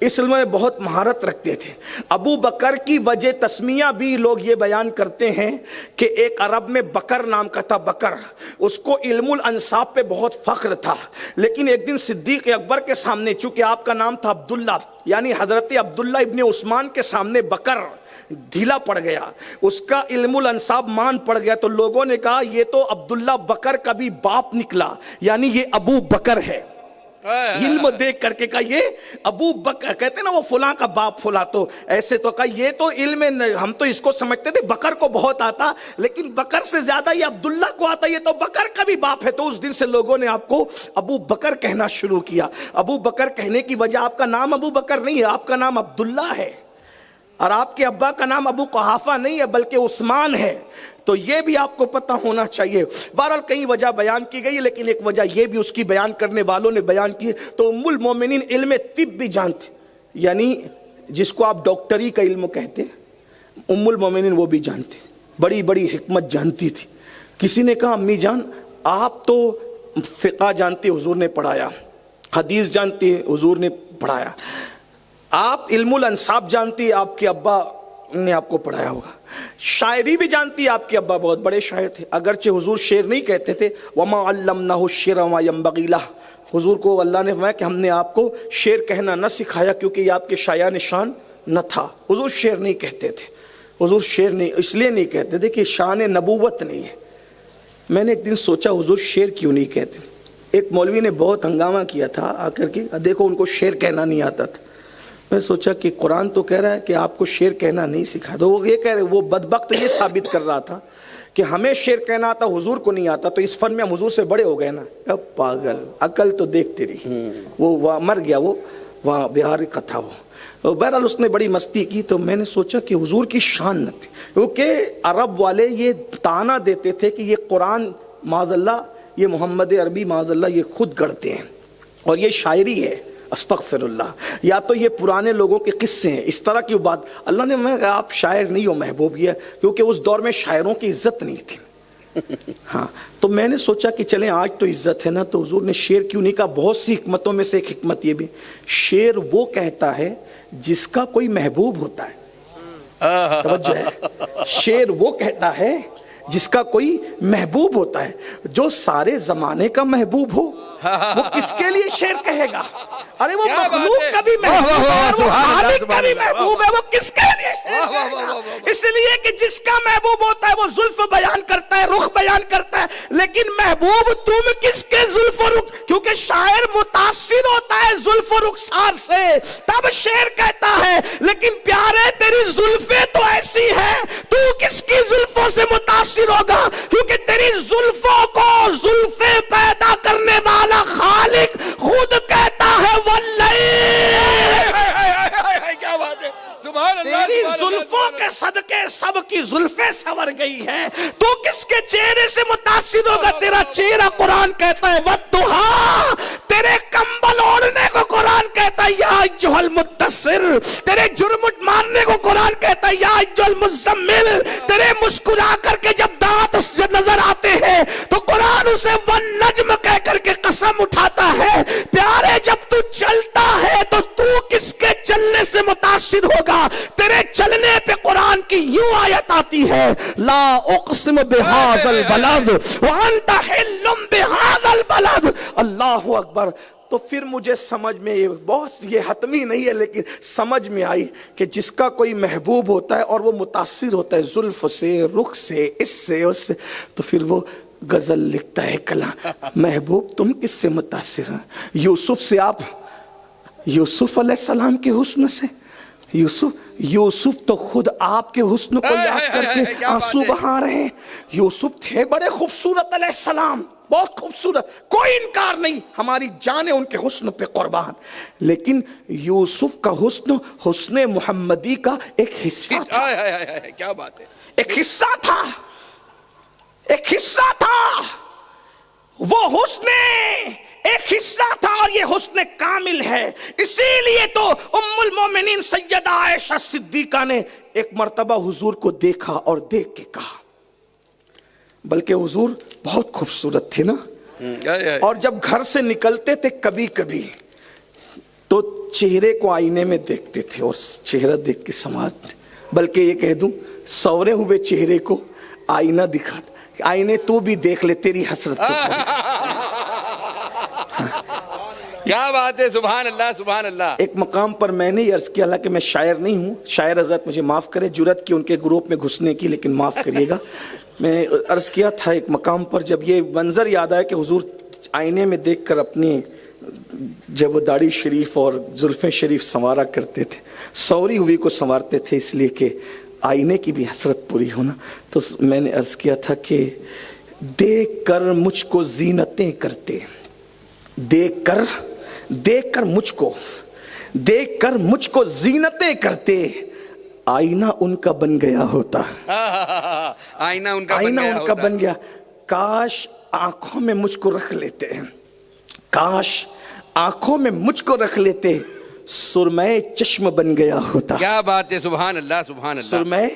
اس علم میں بہت مہارت رکھتے تھے۔ ابو بکر کی وجہ تسمیہ بھی لوگ یہ بیان کرتے ہیں کہ ایک عرب میں بکر نام کا تھا، بکر، اس کو علم الانساب پہ بہت فخر تھا، لیکن ایک دن صدیق اکبر کے سامنے، چونکہ آپ کا نام تھا عبداللہ، یعنی حضرت عبداللہ ابن عثمان کے سامنے بکر ڈھیلا پڑ گیا، اس کا علم الانساب مان پڑ گیا، تو لوگوں نے کہا یہ تو عبداللہ بکر کا بھی باپ نکلا، یعنی یہ ابو بکر ہے۔ علم دیکھ کر کے کہا یہ ابو بکر، کہتے ہیں نا وہ فلاں کا باپ فلاں، تو ایسے تو کہا یہ تو علم، ہم تو اس کو سمجھتے تھے بکر کو بہت آتا، لیکن بکر سے زیادہ یہ عبداللہ کو آتا، یہ تو بکر کا بھی باپ ہے۔ تو اس دن سے لوگوں نے آپ کو ابو بکر کہنا شروع کیا۔ ابو بکر کہنے کی وجہ آپ کا نام ابو بکر نہیں ہے، آپ کا نام عبداللہ ہے، اور آپ کے ابا کا نام ابو قحافہ نہیں ہے بلکہ عثمان ہے، تو یہ بھی آپ کو پتہ ہونا چاہیے۔ بہرحال کئی وجہ بیان کی گئی، لیکن ایک وجہ یہ بھی اس کی بیان کرنے والوں نے بیان کی۔ تو ام المومنین علم طب بھی جانتی، یعنی جس کو آپ ڈاکٹری کا علم کہتے ہیں، ام المومنین وہ بھی جانتی، بڑی بڑی حکمت جانتی تھی۔ کسی نے کہا امی جان آپ تو فقہ جانتے حضور نے پڑھایا, حدیث جانتے حضور نے پڑھایا, آپ علم الانصاب جانتی آپ کے ابا نے آپ کو پڑھایا ہوگا, شاعری بھی جانتی آپ کے ابا بہت بڑے شاعر تھے, اگرچہ حضور شعر نہیں کہتے تھے, وما علمناہ الشعر وما ينبغي له, حضور کو اللہ نے فرمایا کہ ہم نے آپ کو شعر کہنا نہ سکھایا کیونکہ یہ آپ کے شایان شان نہ تھا. حضور شعر نہیں کہتے تھے, حضور شعر نہیں اس لیے نہیں کہتے تھے کہ شان نبوت نہیں ہے. میں نے ایک دن سوچا حضور شعر کیوں نہیں کہتے. ایک مولوی نے بہت ہنگامہ کیا تھا آ کر کے, دیکھو ان کو شعر کہنا نہیں آتا تھا. میں سوچا کہ قرآن تو کہہ رہا ہے کہ آپ کو شعر کہنا نہیں سکھا, تو وہ یہ کہہ رہے, وہ بدبخت یہ ثابت کر رہا تھا کہ ہمیں شعر کہنا آتا حضور کو نہیں آتا, تو اس فن میں ہم حضور سے بڑے ہو گئے نا. اب پاگل, عقل تو دیکھتے رہی, وہ مر گیا, وہ وہاں بہار کا تھا وہ. بہرحال اس نے بڑی مستی کی, تو میں نے سوچا کہ حضور کی شان نہ تھی, کیونکہ عرب والے یہ تانا دیتے تھے کہ یہ قرآن معاذ اللہ, یہ محمد عربی معاذ اللہ یہ خود گڑھتے ہیں اور یہ شاعری ہے, استغفر اللہ, یا تو یہ پرانے لوگوں کے قصے ہیں, اس طرح کی بات. اللہ نے میں آپ شاعر نہیں ہو محبوب, یہ کیونکہ اس دور میں شاعروں کی عزت نہیں تھی. ہاں, تو میں نے سوچا کہ چلیں آج تو عزت ہے نا, تو حضور نے شعر کیوں نہیں کہا. بہت سی حکمتوں میں سے ایک حکمت یہ بھی, شعر وہ کہتا ہے جس کا کوئی محبوب ہوتا ہے. توجہ ہے, شعر وہ کہتا ہے جس کا کوئی محبوب ہوتا ہے. جو سارے زمانے کا محبوب ہو وہ کس کے لیے شعر کہے گا؟ ارے وہ مخلوق کا بھی محبوب ہے, وہ خالق کا بھی محبوب ہے, وہ کس کے لیے شعر کہے گا؟ اس لیے کہ جس کا محبوب ہوتا ہے وہ زلف بیان کرتا ہے, رخ بیان کرتا ہے, لیکن محبوب تم کس کے زلف و رخ, کیونکہ شاعر متاثر ہوتا ہے زلف و رخسار سے تب شعر کہتا ہے. لیکن پیارے تیری زلفیں تو ایسی ہیں, تو کس کی زلفوں سے متاثر ہوگا, کیونکہ تیری زلفوں کو زلفیں پیدا کرنے والا خالق خود کہتا ہے واللیل. کیا بات ہے, سبحان اللہ. تیری زلفوں کے صدقے سب کی زلفیں سنور گئی ہیں, تو کس کے چہرے سے متاثر ہوگا؟ تیرا چہرہ قرآن کہتا ہے والضحیٰ, تیرے کمبل اوڑھنے کو قرآن کہتا ہے یا ایھا المدثر, تیرے جرمٹ مارنے کو قرآن کہتا ہے یا ایھا المزمل, تیرے مسکرا کر کے جب دانت نظر آتے ہیں تو قرآن اسے والنجم کہہ کر کے قسم اٹھاتا ہے. پیارے جب تو چلتا ہے تو کس کے چلنے سے متاثر ہوگا؟ تیرے چلنے پہ قرآن کی یوں آیت آتی ہے, لا اقسم بہذا البلد وانت حل بہذا البلد. اللہ اکبر. تو پھر مجھے سمجھ میں بہت, یہ حتمی نہیں ہے لیکن سمجھ میں آئی کہ جس کا کوئی محبوب ہوتا ہے اور وہ متاثر ہوتا ہے زلف سے, رخ سے, اس سے, اس سے, تو پھر وہ غزل لکھتا ہے کلام. محبوب تم کس سے متاثر ہیں؟ یوسف سے, آپ یوسف علیہ السلام کے حسن سے. یوسف تو خود آپ کے حسن کو یاد کر کے آنسو بہا رہے ہیں. یوسف تھے بڑے خوبصورت علیہ السلام, بہت خوبصورت, کوئی انکار نہیں, ہماری جانیں ان کے حسن پہ قربان. لیکن یوسف کا حسن, حسن محمدی کا ایک حصہ تھا. کیا بات ہے, ایک حصہ تھا, ایک حصہ تھا, وہ حسن ایک حصہ تھا, اور یہ حسن کامل ہے. اسی لیے تو ام المومنین سیدہ عائشہ صدیقہ نے ایک مرتبہ حضور کو دیکھا اور دیکھ کے کہا, بلکہ حضور بہت خوبصورت تھے نا, اور جب گھر سے نکلتے تھے کبھی کبھی تو چہرے کو آئینے میں دیکھتے تھے اور چہرہ دیکھ کے سماجھتے, بلکہ یہ کہہ دوں سورے ہوئے چہرے کو آئینہ دکھاتا, آئینے تو بھی دیکھ لے تیری حسرت کو. کیا بات ہے, سبحان اللہ, سبحان اللہ. ایک مقام پر میں نے عرض کیا, حالانکہ میں شاعر نہیں ہوں, شاعر حضرت مجھے معاف کرے, جرت کی ان کے گروپ میں گھسنے کی, لیکن معاف کریے گا. میں عرض کیا تھا ایک مقام پر, جب یہ منظر یاد آیا کہ حضور آئینے میں دیکھ کر اپنی جب وہ داڑھی شریف اور زلفیں شریف سنوارا کرتے تھے, سوری ہوئی کو سنوارتے تھے اس لیے کہ آئینے کی بھی حسرت پوری ہونا. تو میں نے عرض کیا تھا کہ دیکھ کر مجھ کو زینتیں کرتے, دیکھ کر مجھ کو زینتیں کرتے, آئینہ ان کا بن گیا ہوتا, آئینہ ان کا بن گیا. کاش آنکھوں میں مجھ کو رکھ لیتے, کاش آنکھوں میں مجھ کو رکھ لیتے, سرمے چشم بن گیا ہوتا. کیا بات ہے, سبحان اللہ, سبحان اللہ. سرمے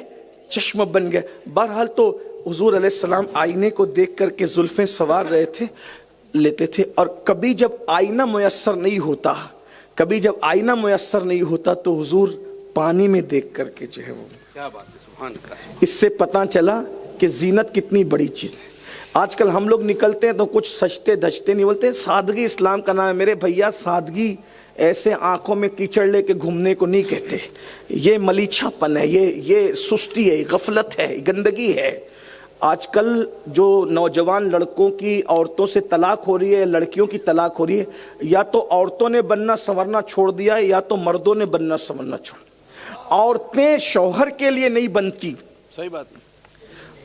چشم بن گیا. بہرحال تو حضور علیہ السلام آئینے کو دیکھ کر کے زلفیں سنوار رہے تھے، لیتے تھے، اور کبھی جب آئینہ میسر نہیں ہوتا تو حضور پانی میں دیکھ کر کے جو ہے وہ، کیا بات ہے، سبحان اللہ۔ اس سے پتہ چلا کہ زینت کتنی بڑی چیز ہے۔ آج کل ہم لوگ نکلتے ہیں تو کچھ سجتے دجتے نہیں بولتے، سادگی اسلام کا نام ہے میرے بھیا۔ سادگی ایسے آنکھوں میں کیچڑ لے کے گھومنے کو نہیں کہتے، یہ ملیچھا پن ہے، یہ سستی ہے، غفلت ہے، گندگی ہے۔ آج کل جو نوجوان لڑکوں کی عورتوں سے طلاق ہو رہی ہے، لڑکیوں کی طلاق ہو رہی ہے، یا تو عورتوں نے بننا سنورنا چھوڑ دیا ہے یا تو مردوں نے بننا سنورنا چھوڑ۔ عورتیں شوہر کے لیے نہیں بنتی، صحیح بات ہے،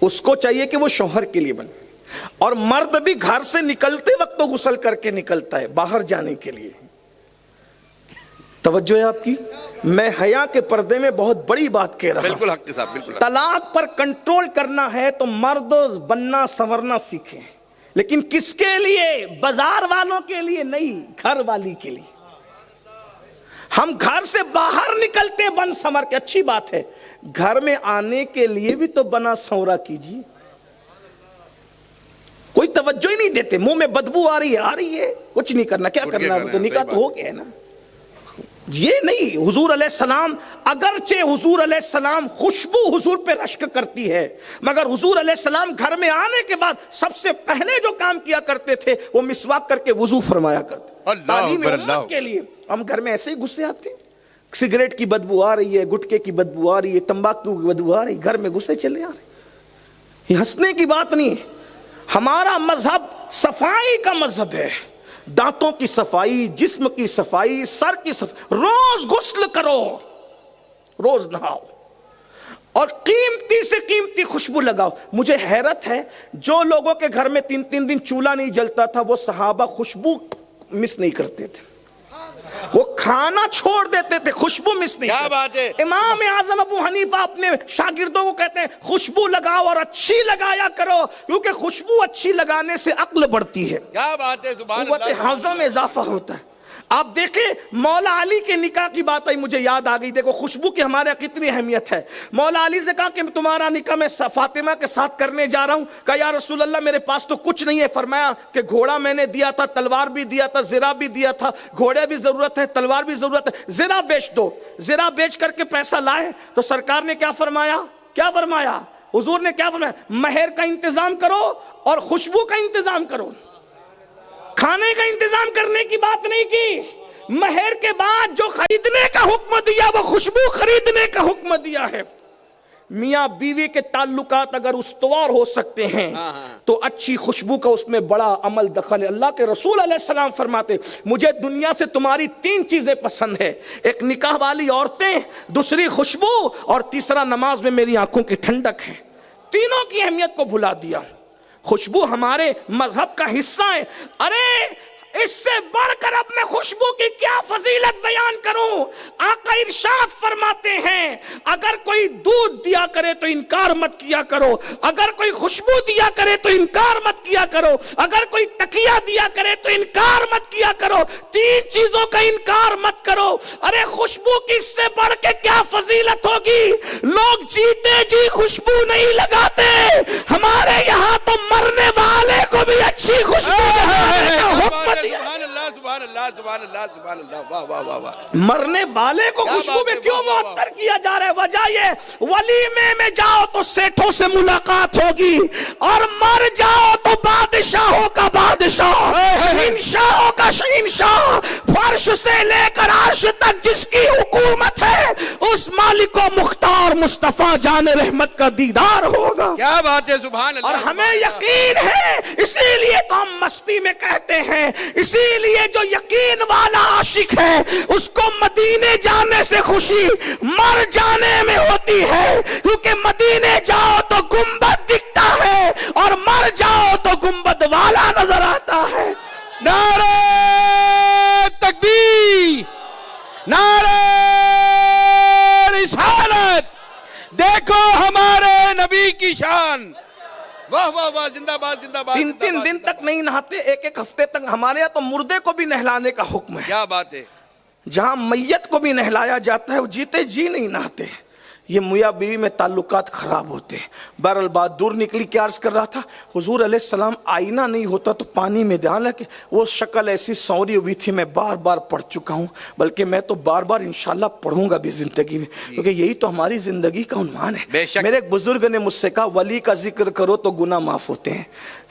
اس کو چاہیے کہ وہ شوہر کے لیے بنے، اور مرد بھی گھر سے نکلتے وقت تو غسل کر کے نکلتا ہے باہر جانے کے لیے۔ توجہ ہے آپ کی؟ میں حیا کے پردے میں بہت بڑی بات کہہ رہا ہوں۔ بالکل حق کے صاحب، بالکل حق۔ طلاق پر کنٹرول کرنا ہے تو مرد بننا سنورنا سیکھیں، لیکن کس کے لیے؟ بازار والوں کے لیے نہیں، گھر والی کے لیے۔ ہم گھر سے باہر نکلتے بن سنور کے، اچھی بات ہے، گھر میں آنے کے لیے بھی تو بنا سنورا کیجیے۔ کوئی توجہ ہی نہیں دیتے، منہ میں بدبو آ رہی ہے، کچھ نہیں کرنا، کیا کرنا ہے، تو نکاح تو ہو گیا ہے نا۔ یہ نہیں، حضور علیہ السلام، اگرچہ حضور علیہ السلام خوشبو حضور پہ رشک کرتی ہے، مگر حضور علیہ السلام گھر میں آنے کے بعد سب سے پہلے جو کام کیا کرتے تھے وہ مسواک کر کے وضو فرمایا کرتے۔ تعلیم امت کے لیے ہم گھر میں ایسے ہی گھسے آتے ہیں، سگریٹ کی بدبو آ رہی ہے، گٹکے کی بدبو آ رہی ہے، تمباکو کی بدبو آ رہی ہے، گھر میں گھسے چلے آ رہے ہیں۔ یہ ہنسنے کی بات نہیں ہے۔ ہمارا مذہب صفائی کا مذہب ہے، دانتوں کی صفائی، جسم کی صفائی، سر کی صفائی، روز غسل کرو، روز نہاؤ، اور قیمتی سے قیمتی خوشبو لگاؤ۔ مجھے حیرت ہے جو لوگوں کے گھر میں 3 دن چولہا نہیں جلتا تھا وہ صحابہ خوشبو مس نہیں کرتے تھے، وہ کھانا چھوڑ دیتے تھے، خوشبو مس نہیں کرتے۔ کیا بات ہے۔ امام اعظم ابو حنیفہ اپنے شاگردوں کو کہتے ہیں خوشبو لگاؤ اور اچھی لگایا کرو، کیونکہ خوشبو اچھی لگانے سے عقل بڑھتی ہے، کیا بات ہے، سبحان قوت اللہ۔ حافظہ میں اضافہ ہوتا ہے۔ آپ دیکھیں مولا علی کے نکاح کی بات آئی، مجھے یاد آ گئی، دیکھو خوشبو کی ہمارے کتنی اہمیت ہے۔ مولا علی سے کہا کہ تمہارا نکاح میں فاطمہ کے ساتھ کرنے جا رہا ہوں۔ کہا یا رسول اللہ میرے پاس تو کچھ نہیں ہے۔ فرمایا کہ گھوڑا میں نے دیا تھا، تلوار بھی دیا تھا، زرہ بھی دیا تھا، گھوڑے بھی ضرورت ہے، تلوار بھی ضرورت ہے، زرہ بیچ دو۔ زرہ بیچ کر کے پیسہ لائے تو سرکار نے کیا فرمایا؟ کیا فرمایا حضور نے؟ کیا فرمایا؟ مہر کا انتظام کرو اور خوشبو کا انتظام کرو۔ کھانے کا انتظام کرنے کی بات نہیں کی، مہر کے بعد جو خریدنے کا حکم دیا وہ خوشبو خریدنے کا حکم دیا ہے۔ میاں بیوی کے تعلقات اگر استوار ہو سکتے ہیں تو اچھی خوشبو کا اس میں بڑا عمل دخل ہے۔ اللہ کے رسول علیہ السلام فرماتے مجھے دنیا سے تمہاری 3 چیزیں پسند ہے، ایک نکاح والی عورتیں، دوسری خوشبو، اور تیسرا نماز میں میری آنکھوں کی ٹھنڈک ہے۔ تینوں کی اہمیت کو بھلا دیا۔ خوشبو ہمارے مذہب کا حصہ ہے۔ ارے اس سے بڑھ کر اب میں خوشبو کی کیا فضیلت بیان کروں؟ آقا ارشاد فرماتے ہیں اگر کوئی دودھ دیا کرے تو انکار مت کیا کرو، اگر کوئی خوشبو دیا کرے تو انکار مت کیا کرو، اگر کوئی تکیہ دیا کرے تو انکار مت کیا کرو، 3 چیزوں کا انکار مت کرو۔ ارے خوشبو کی اس سے بڑھ کے کیا فضیلت ہوگی؟ لوگ جیتے جی خوشبو نہیں لگاتے، ہمارے یہاں تو مرنے والے کو بھی اچھی خوشبو لگانے کا حکم دیا۔ سبحان اللہ، سبحان اللہ، سبحان اللہ، سبحان اللہ، واہ واہ واہ واہ۔ مرنے والے کو خوشبو میں کیوں معطر کیا جا رہا ہے؟ وجہ یہ ولیمے میں جاؤ تو سیٹھوں سے ملاقات ہوگی، اور مر جاؤ تو بادشاہوں کا بادشاہ، شہنشاہوں کا شہنشاہ، فرش سے لے کر عرش تک جس کی حکومت ہے اس مالک و مختار مصطفیٰ جان رحمت کا دیدار ہوگا۔ کیا بات ہے، سبحان اللہ۔ اور ہمیں یقین ہے، اسی لیے تو ہم مستی میں کہتے ہیں، اسی لیے جو یقین والا عاشق ہے اس کو مدینے جانے سے خوشی مر جانے میں ہوتی ہے، کیونکہ مدینے جاؤ تو گنبد دکھتا ہے اور مر جاؤ تو گنبد والا نظر آتا ہے۔ نعرہ تکبیر، نعرہ رسالت، دیکھو ہمارے نبی کی شان، واہ واہ واہ، زندہ باد، زندہ باد۔ 3 دن تک نہیں نہاتے، 1 ہفتے تک۔ ہمارے یہاں تو مردے کو بھی نہلانے کا حکم ہے، کیا بات ہے۔ جہاں میت کو بھی نہلایا جاتا ہے وہ جیتے جی نہیں نہاتے۔ یہ میاں بیوی میں تعلقات خراب ہوتے ہیں. بہرحال بات دور نکلی. کیا عرض کر رہا تھا؟ حضور علیہ السلام آئینہ نہیں ہوتا تو پانی میں دھیان رکھے. وہ شکل ایسی سوری ہوئی تھی، میں بار بار پڑھ چکا ہوں، بلکہ میں تو بار بار انشاءاللہ پڑھوں گا بھی زندگی میں، کیونکہ یہی تو ہماری زندگی کا عنوان ہے. میرے ایک بزرگ نے مجھ سے کہا ولی کا ذکر کرو تو گناہ معاف ہوتے ہیں،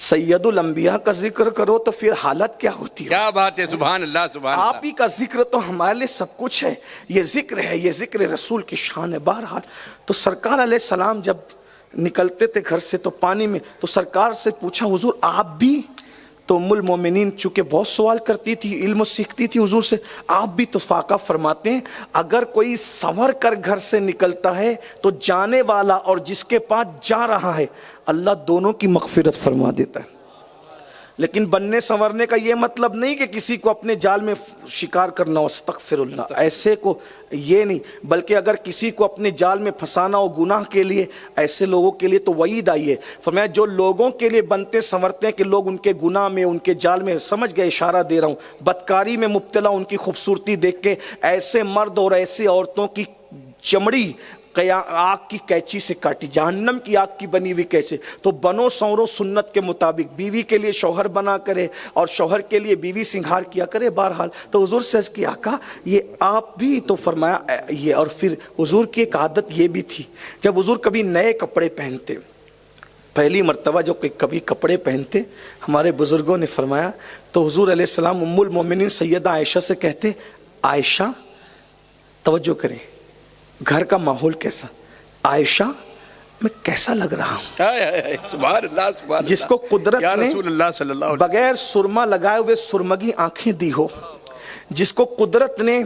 سید الانبیاء کا ذکر کرو تو پھر حالت کیا ہوتی ہے. کیا بات ہے، سبحان اللہ سبحان اللہ. آپ ہی کا ذکر تو ہمارے لیے سب کچھ ہے. یہ ذکر ہے، یہ ذکر رسول کی شان ہے. بہرحال تو سرکار علیہ السلام جب نکلتے تھے گھر سے تو پانی میں، تو سرکار سے پوچھا حضور آپ بھی؟ تو ام المومنین چونکہ بہت سوال کرتی تھی، علم سیکھتی تھی حضور سے، آپ بھی تو فاقہ فرماتے ہیں اگر کوئی سنور کر گھر سے نکلتا ہے تو جانے والا اور جس کے پاس جا رہا ہے اللہ دونوں کی مغفرت فرما دیتا ہے. لیکن بننے سنورنے کا یہ مطلب نہیں کہ کسی کو اپنے جال میں شکار کرنا ہو، استغفر اللہ، ایسے کو یہ نہیں، بلکہ اگر کسی کو اپنے جال میں پھنسانا ہو گناہ کے لیے، ایسے لوگوں کے لیے تو وعید آئی ہے. فرمایا جو لوگوں کے لیے بنتے سنورتے ہیں کہ لوگ ان کے گناہ میں، ان کے جال میں، سمجھ گئے اشارہ دے رہا ہوں، بدکاری میں مبتلا، ان کی خوبصورتی دیکھ کے ایسے مرد اور ایسے عورتوں کی چمڑی آگ کی کینچی سے کاٹی، جہنم کی آگ کی بنی ہوئی کیسے. تو بنو سنورو سنت کے مطابق، بیوی کے لیے شوہر بنا کرے اور شوہر کے لیے بیوی سنگھار کیا کرے. بہرحال تو حضور سے عرض کیا آقا یہ آپ بھی؟ تو فرمایا یہ. اور پھر حضور کی ایک عادت یہ بھی تھی، جب حضور کبھی نئے کپڑے پہنتے، پہلی مرتبہ جو کبھی کپڑے پہنتے، ہمارے بزرگوں نے فرمایا تو حضور علیہ السلام ام المومنین سیدہ عائشہ سے کہتے عائشہ توجہ کریں گھر کا ماحول کیسا، عائشہ میں کیسا لگ رہا ہوں. سبحان اللہ سبحان اللہ. جس کو قدرت یا نے رسول اللہ صلی اللہ علیہ وسلم بغیر سرما لگائے ہوئے سرمگی آنکھیں دی ہو، جس کو قدرت نے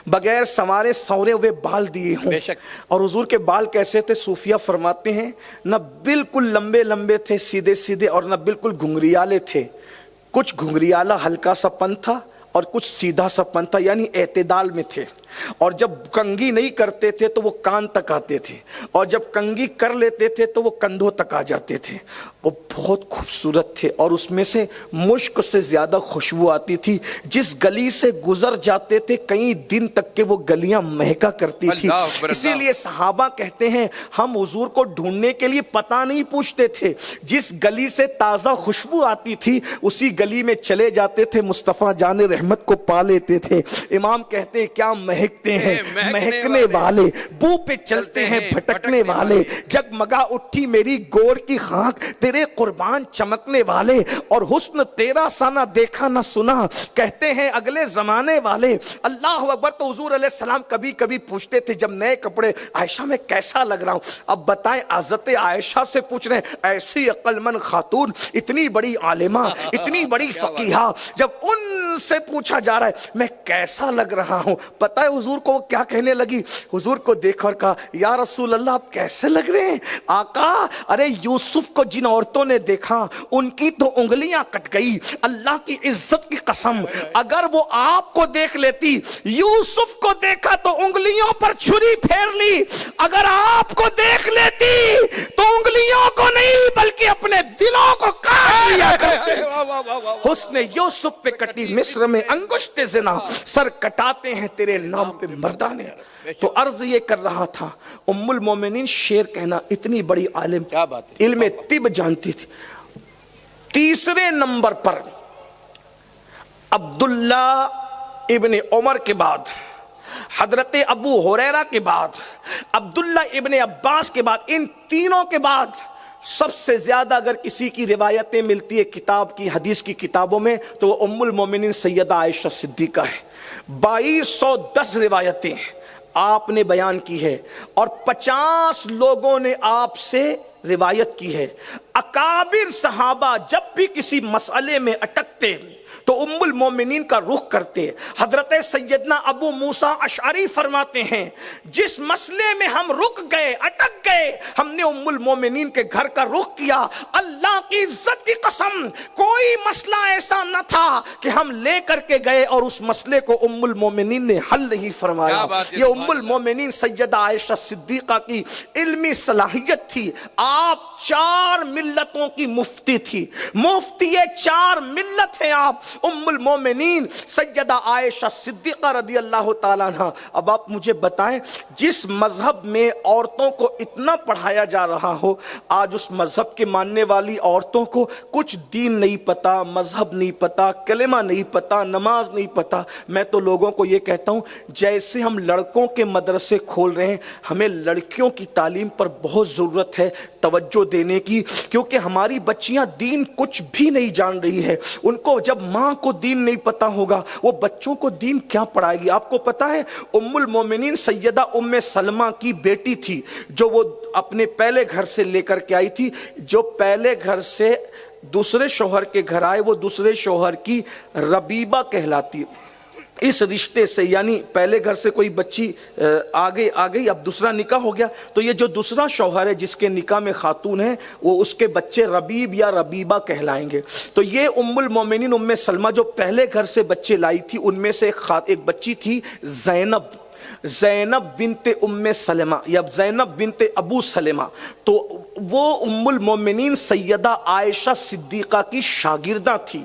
بغیر سنوارے سورے ہوئے بال دیے ہوں. بے شک. اور حضور کے بال کیسے تھے؟ صوفیہ فرماتے ہیں نہ بالکل لمبے لمبے تھے سیدھے سیدھے، اور نہ بالکل گھنگریالے تھے، کچھ گھنگریالہ ہلکا سا پن تھا اور کچھ سیدھا سا پن تھا، یعنی اعتدال میں تھے. اور جب کنگھی نہیں کرتے تھے تو وہ کان تک آتے تھے، اور جب کنگھی کر لیتے تھے تو وہ کندھوں تک آ جاتے تھے. وہ بہت خوبصورت تھے، اور اس میں سے مشک سے زیادہ خوشبو آتی تھی. جس گلی سے گزر جاتے تھے کئی دن تک کے وہ گلیاں مہکا کرتی تھی. اسی لیے صحابہ کہتے ہیں ہم حضور کو ڈھونڈنے کے لیے پتہ نہیں پوچھتے تھے، جس گلی سے تازہ خوشبو آتی تھی اسی گلی میں چلے جاتے تھے، مصطفیٰ جان رحمت کو پا لیتے تھے. امام کہتے ہیں کیا مہکتے ہیں مہکنے والے، بو پہ چلتے ہیں بھٹکنے والے، جگمگا اٹھی میری گور کی خاک تیرے قربان چمکنے والے، اور حسن تیرا سا نہ دیکھا نہ سنا، کہتے ہیں اگلے زمانے والے. اللہ اکبر. تو حضور علیہ السلام کبھی کبھی پوچھتے تھے جب نئے کپڑے عائشہ میں کیسا لگ رہا ہوں. اب بتائیں حضرت عائشہ سے پوچھ رہے ہیں، ایسی عقل مند خاتون، اتنی بڑی عالمہ، اتنی بڑی فقیہہ، جب ان سے پوچھا جا رہا ہے میں کیسا لگ رہا ہوں، پتہ ہے حضور کو وہ کیا کہنے لگی؟ حضور کو دیکھ اور کہا یا رسول اللہ آپ کیسے لگ رہے ہیں؟ آقا ارے یوسف کو جن عورتوں نے دیکھا ان کی تو انگلیاں کٹ گئی، اللہ کی عزت کی قسم اگر وہ آپ کو دیکھ لیتی، یوسف کو دیکھا تو انگلیوں پر چھری پھیر لی، اگر آپ کو دیکھ لیتی تو انگلیوں کو نہیں بلکہ اپنے دلوں کو کاٹ لیا کرتے. حسن یوسف پہ کٹی مصر میں انگشت زنا، سر کٹاتے ہیں تیرے نام پہ مردانے. تو عرض یہ کر رہا تھا ام المومنین شعر کہنا، اتنی بڑی عالم، علم طب جانتی تھی. تیسرے نمبر پر عبداللہ ابن عمر کے بعد، حضرت ابو ہریرہ کے بعد، عبداللہ ابن عباس کے بعد، ان تینوں کے بعد سب سے زیادہ اگر کسی کی روایتیں ملتی ہے کتاب کی، حدیث کی کتابوں میں، تو وہ ام المومنین سیدہ عائشہ صدیقہ ہے. 2210 روایتیں آپ نے بیان کی ہے، اور 50 لوگوں نے آپ سے روایت کی ہے. اکابر صحابہ جب بھی کسی مسئلے میں اٹکتے تو ام المومنین کا رخ کرتے. حضرت سیدنا ابو موسیٰ اشعری فرماتے ہیں جس مسئلے میں ہم رک گئے، اٹک گئے، ہم نے ام المومنین کے گھر کا رخ کیا. اللہ کی عزت کی قسم کوئی مسئلہ ایسا نہ تھا کہ ہم لے کر کے گئے اور اس مسئلے کو ام المومنین نے حل نہیں فرمایا. یہ ام المومنین سیدہ عائشہ صدیقہ کی علمی صلاحیت تھی. آپ 4 ملتوں کی مفتی تھی، مفتی 4 ملت ہیں آپ. ام المومنین سیدہ عائشہ صدیقہ رضی اللہ تعالیٰ عنہ. اب آپ مجھے بتائیں جس مذہب میں عورتوں کو اتنا پڑھایا جا رہا ہو، آج اس مذہب کے ماننے والی عورتوں کو کچھ دین نہیں پتا، مذہب نہیں پتا، کلمہ نہیں پتا، نماز نہیں پتا. میں تو لوگوں کو یہ کہتا ہوں جیسے ہم لڑکوں کے مدرسے کھول رہے ہیں، ہمیں لڑکیوں کی تعلیم پر بہت ضرورت ہے توجہ دینے کی، کیونکہ ہماری بچیاں دین کچھ بھی نہیں جان رہی ہے. ان کو جب ماں کو دین نہیں پتا ہوگا وہ بچوں کو دین کیا پڑھائے گی؟ آپ کو پتا ہے ام المومنین سیدہ ام سلمہ کی بیٹی تھی جو وہ اپنے پہلے گھر سے لے کر کے آئی تھی. جو پہلے گھر سے دوسرے شوہر کے گھر آئے وہ دوسرے شوہر کی ربیبہ کہلاتی ہے. اس رشتے سے یعنی پہلے گھر سے کوئی بچی آ گئی اب دوسرا نکاح ہو گیا تو یہ جو دوسرا شوہر ہے جس کے نکاح میں خاتون ہے وہ اس کے بچے ربیب یا ربیبہ کہلائیں گے. تو یہ ام المومنین ام سلمہ جو پہلے گھر سے بچے لائی تھی ان میں سے ایک بچی تھی زینب بنت ام سلمہ یا زینب بنت ابو سلمہ. تو وہ ام المومنین سیدہ عائشہ صدیقہ کی شاگردہ تھی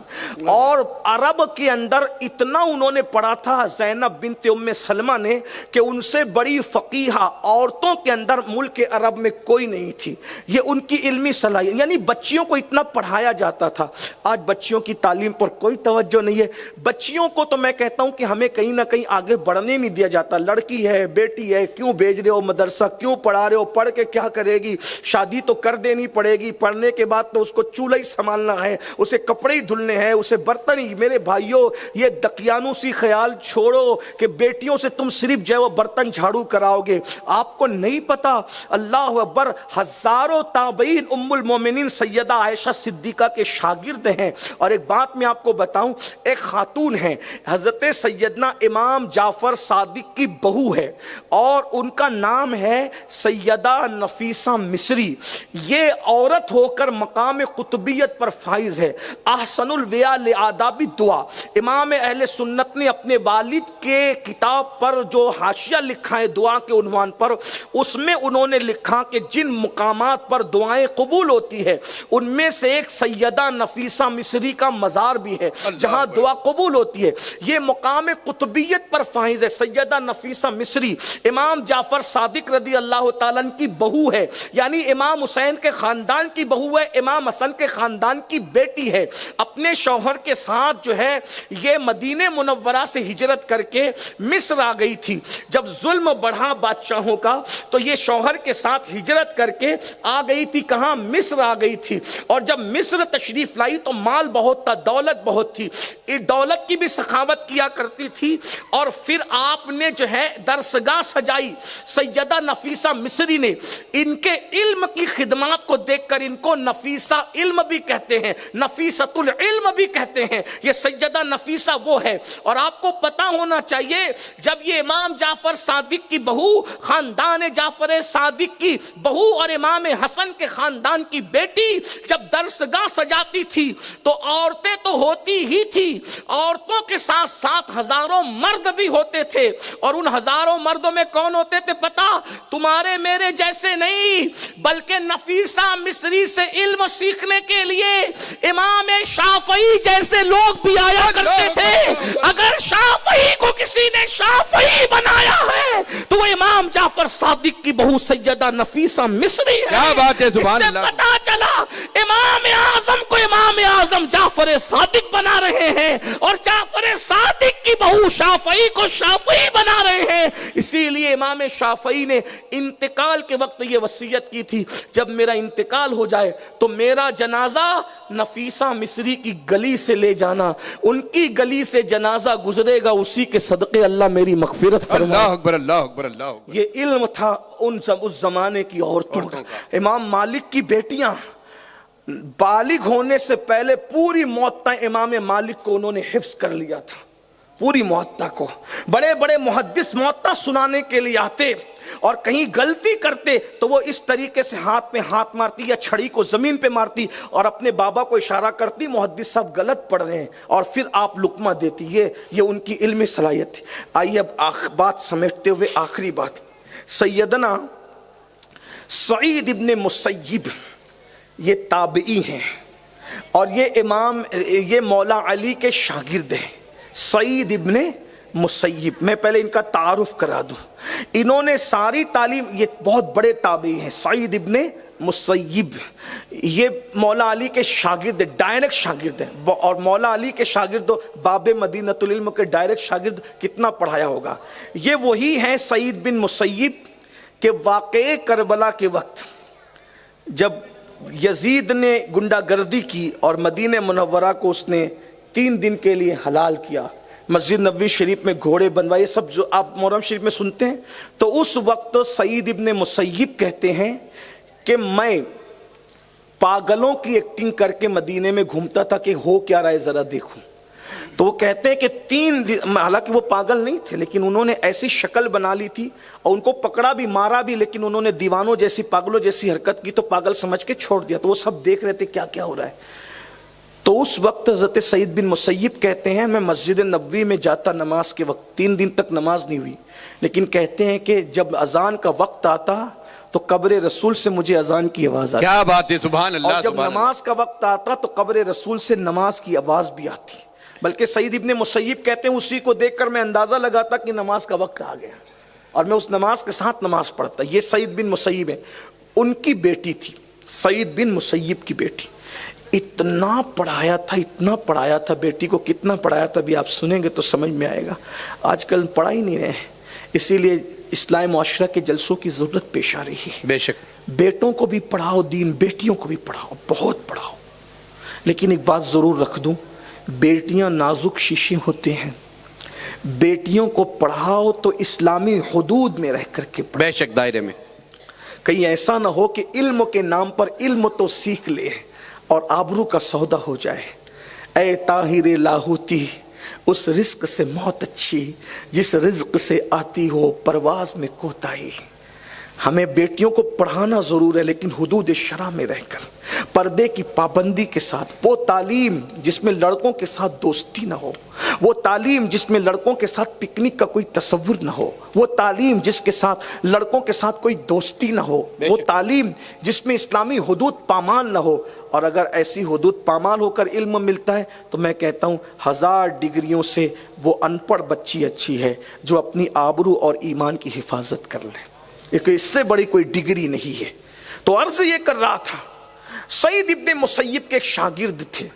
اور عرب کے اندر اتنا انہوں نے پڑھا تھا زینب بنت ام سلمہ نے کہ ان سے بڑی فقیہہ عورتوں کے اندر ملک عرب میں کوئی نہیں تھی. یہ ان کی علمی صلاحیت، یعنی بچیوں کو اتنا پڑھایا جاتا تھا. آج بچیوں کی تعلیم پر کوئی توجہ نہیں ہے. بچیوں کو تو میں کہتا ہوں کہ ہمیں کہیں نہ کہیں آگے بڑھنے نہیں دیا جاتا. لڑکی ہے، بیٹی ہے، کیوں بھیج رہے ہو مدرسہ، کیوں پڑھا رہے ہو، پڑھ کے کیا کرے گی؟ شادی تو کر دینی پڑے گی، پڑھنے کے بعد تو اس کو چولہا ہی سنبھالنا ہے، اسے کپڑے ہی دھلنے ہیں، اسے برتن ہی. میرے بھائیوں یہ دقیانو سی خیال چھوڑو کہ بیٹیوں سے تم صرف جو ہے وہ برتن جھاڑو کراؤ گے. آپ کو نہیں پتا اللہ اکبر ہزاروں تابعین ام المومنین سیدہ عائشہ صدیقہ کے شاگرد ہیں. اور ایک بات میں آپ کو بتاؤں، ایک خاتون ہیں حضرت سیدنا امام جعفر صادق کی بہو ہے اور ان کا نام ہے سیدہ نفیسہ مصری. یہ عورت ہو کر مقام قطبیت پر فائز ہے. احسن الویا لآداب دعا، امام اہل سنت نے اپنے والد کے کتاب پر جو حاشیہ لکھا ہے دعا کے عنوان پر، اس میں انہوں نے لکھا کہ جن مقامات پر دعائیں قبول ہوتی ہے ان میں سے ایک سیدہ نفیسہ مصری کا مزار بھی ہے جہاں دعا قبول ہوتی ہے. یہ مقام قطبیت پر فائز ہے. سیدہ نفیسہ مصری امام جعفر صادق رضی اللہ تعالیٰ کی بہو ہے، یعنی امام حسین کے خاندان کی بہو ہے، امام حسن کے خاندان کی بیٹی ہے. اپنے شوہر کے ساتھ جو ہے یہ مدینہ منورہ سے ہجرت کر کے مصر آ گئی تھی. جب ظلم بڑھا بادشاہوں کا تو یہ شوہر کے ساتھ ہجرت کر کے آ گئی تھی. کہاں؟ مصر آ گئی تھی. اور جب مصر تشریف لائی تو مال بہت تھا، دولت بہت تھی، اس دولت کی بھی سخاوت کیا کرتی تھی. اور پھر آپ نے جو ہے درسگاہ سجائی. سیدہ نفیسہ مصری نے ان کے علم کی خدمات کو دیکھ کر ان کو نفیسہ علم بھی کہتے ہیں، نفیسۃ العلم بھی کہتے ہیں. یہ سیدہ نفیسہ وہ ہے. اور آپ کو پتا ہونا چاہیے جب یہ امام جعفر صادق کی بہو، خاندان جعفر صادق کی بہو اور امام حسن کے خاندان کی بیٹی جب درسگاہ سجاتی تھی تو عورتیں تو ہوتی ہی تھی، عورتوں کے ساتھ ساتھ ہزاروں مرد بھی ہوتے تھے. اور ان ہزاروں مردوں میں کون ہوتے تھے پتا؟ تمہارے میرے جیسے نہیں، بلکہ نفیسہ مصری سے علم سیکھنے کے لیے امام شافعی جیسے لوگ بھی آیا کرتے تھے. اگر شافعی کو کسی نے شافعی بنایا ہے تو وہ امام جعفر صادق کی بہو سیدہ نفیسہ مصری ہے. کیا بات ہے، سبحان اللہ. اس سے پتا چلا امام اعظم کو امام اعظم جعفر صادق بنا رہے ہیں اور جعفر صادق کی بہو شافعی کو شافعی بنا رہے ہیں. اسی لیے امام شافعی نے انتقال کے وقت یہ وصیت کی تھی جب میرا انتقال ہو جائے تو میرا جنازہ نفیسہ مصری کی گلی سے لے جانا. ان کی گلی سے جنازہ گزرے گا، اسی کے صدقے اللہ میری مغفرت فرمائے. اللہ اکبر، اللہ اکبر، اللہ اکبر. یہ علم تھا اس زمانے کی عورتوں کا. امام مالک کی بیٹیاں بالغ ہونے سے پہلے پوری موطا امام مالک کو انہوں نے حفظ کر لیا تھا. پوری موطا کو بڑے بڑے محدث موطا سنانے کے لیے آتے اور کہیں غلطی کرتے تو وہ اس طریقے سے ہاتھ میں ہاتھ مارتی یا چھڑی کو زمین پہ مارتی اور اپنے بابا کو اشارہ کرتی محدث صاحب غلط پڑھ رہے ہیں اور پھر آپ لقمہ دیتی. یہ ان کی علمی صلاحیت تھی. آئیے اب بات سمیٹتے ہوئے آخری بات، سیدنا سعید ابن مسیب یہ تابعی ہیں. اور یہ مولا علی کے شاگرد ہیں، سعید ابن مسیب۔ میں پہلے ان کا تعارف کرا دوں، انہوں نے ساری تعلیم، یہ بہت بڑے تابعی ہیں، سعید ابن مسیب یہ مولا علی کے شاگرد، ڈائریکٹ شاگرد ہیں، اور مولا علی کے شاگرد باب مدینۃ العلم کے ڈائریکٹ شاگرد کتنا پڑھایا ہوگا۔ یہ وہی ہیں سعید بن مسیب کہ واقعے کربلا کے وقت جب یزید نے گنڈا گردی کی اور مدینہ منورہ کو اس نے 3 دن کے لیے حلال کیا، مسجد نبوی شریف میں گھوڑے بنوائے، سب جو آپ محرم شریف میں سنتے ہیں، تو اس وقت سعید ابن مسیب کہتے ہیں کہ میں پاگلوں کی ایکٹنگ کر کے مدینے میں گھومتا تھا کہ ہو کیا رہا ہے ذرا دیکھوں۔ تو وہ کہتے ہیں کہ 3 دن، حالانکہ وہ پاگل نہیں تھے لیکن انہوں نے ایسی شکل بنا لی تھی اور ان کو پکڑا بھی مارا بھی، لیکن انہوں نے دیوانوں جیسی پاگلوں جیسی حرکت کی تو پاگل سمجھ کے چھوڑ دیا، تو وہ سب دیکھ رہے تھے کیا کیا ہو رہا ہے۔ تو اس وقت حضرت سعید بن مسیب کہتے ہیں میں مسجد نبوی میں جاتا نماز کے وقت، 3 دن تک نماز نہیں ہوئی، لیکن کہتے ہیں کہ جب اذان کا وقت آتا تو قبر رسول سے مجھے اذان کی آواز آتی، کیا بات ہے، سبحان اللہ۔ اور جب نماز کا وقت آتا تو قبر رسول سے نماز کی آواز بھی آتی۔ بلکہ سعید ابن مسیب کہتے ہیں اسی کو دیکھ کر میں اندازہ لگاتا کہ نماز کا وقت آ گیا اور میں اس نماز کے ساتھ نماز پڑھتا۔ یہ سعید بن مسیب ہے، ان کی بیٹی تھی، سعید بن مسیب کی بیٹی، اتنا پڑھایا تھا بیٹی کو، کتنا پڑھایا تھا بھی آپ سنیں گے تو سمجھ میں آئے گا۔ آج کل پڑھا ہی نہیں رہے ہیں، اسی لیے اصلاح معاشرہ کے جلسوں کی ضرورت پیش آ رہی ہے۔ بے شک بیٹوں کو بھی پڑھاؤ دین، بیٹیوں کو بھی پڑھاؤ، بہت پڑھاؤ، لیکن ایک بات ضرور رکھ دوں، بیٹیاں نازک شیشے ہوتے ہیں، بیٹیوں کو پڑھاؤ تو اسلامی حدود میں رہ کر کے پڑھاؤ، بے شک دائرے میں۔ کہیں ایسا نہ ہو کہ علم کے نام پر علم تو سیکھ لے اور آبرو کا سودا ہو جائے۔ اے طاہر لاہوتی، اس رزق سے موت اچھی جس رزق سے آتی ہو پرواز میں کوتاہی۔ ہمیں بیٹیوں کو پڑھانا ضرور ہے لیکن حدود شرع میں رہ کر، پردے کی پابندی کے ساتھ، وہ تعلیم جس میں لڑکوں کے ساتھ دوستی نہ ہو، وہ تعلیم جس میں لڑکوں کے ساتھ پکنک کا کوئی تصور نہ ہو، وہ تعلیم جس کے ساتھ لڑکوں کے ساتھ کوئی دوستی نہ ہو، وہ تعلیم جس میں اسلامی حدود پامال نہ ہو۔ اور اگر ایسی حدود پامال ہو کر علم ملتا ہے تو میں کہتا ہوں 1000 ڈگریوں سے وہ ان پڑھ بچی اچھی ہے جو اپنی آبرو اور ایمان کی حفاظت کر لے، ایک اس سے بڑی کوئی ڈگری نہیں ہے۔ تو عرض یہ کر رہا تھا، سعید ابن مسیب کے ایک شاگرد تھے،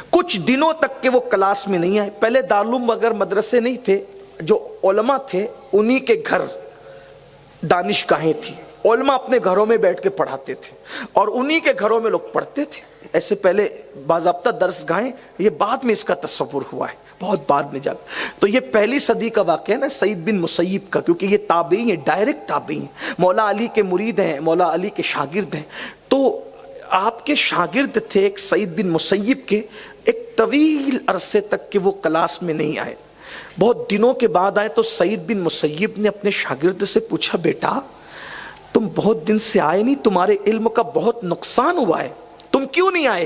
کچھ دنوں تک کہ وہ کلاس میں نہیں آئے۔ پہلے دارالعلوم اگر مدرسے نہیں تھے، جو علماء تھے انہی کے گھر دانشگاہیں تھی، علماء اپنے گھروں میں بیٹھ کے پڑھاتے تھے اور انہی کے گھروں میں لوگ پڑھتے تھے۔ ایسے پہلے باضابطہ درس گاہیں، یہ بعد میں اس کا تصور ہوا ہے، بہت بعد میں جا۔ تو یہ پہلی صدی کا واقعہ ہے نا سعید بن مسیب کا، کیونکہ یہ تابعی ہیں، ڈائریکٹ تابعی ہیں، مولا علی کے مرید ہیں، مولا علی کے شاگرد ہیں۔ تو آپ کے شاگرد تھے ایک سعید بن مسیب کے، ایک طویل عرصے تک کہ وہ کلاس میں نہیں آئے، بہت دنوں کے بعد آئے۔ تو سعید بن مسیب نے اپنے شاگرد سے پوچھا، بیٹا تم بہت دن سے آئے نہیں، تمہارے علم کا بہت نقصان ہوا ہے، تم کیوں نہیں آئے؟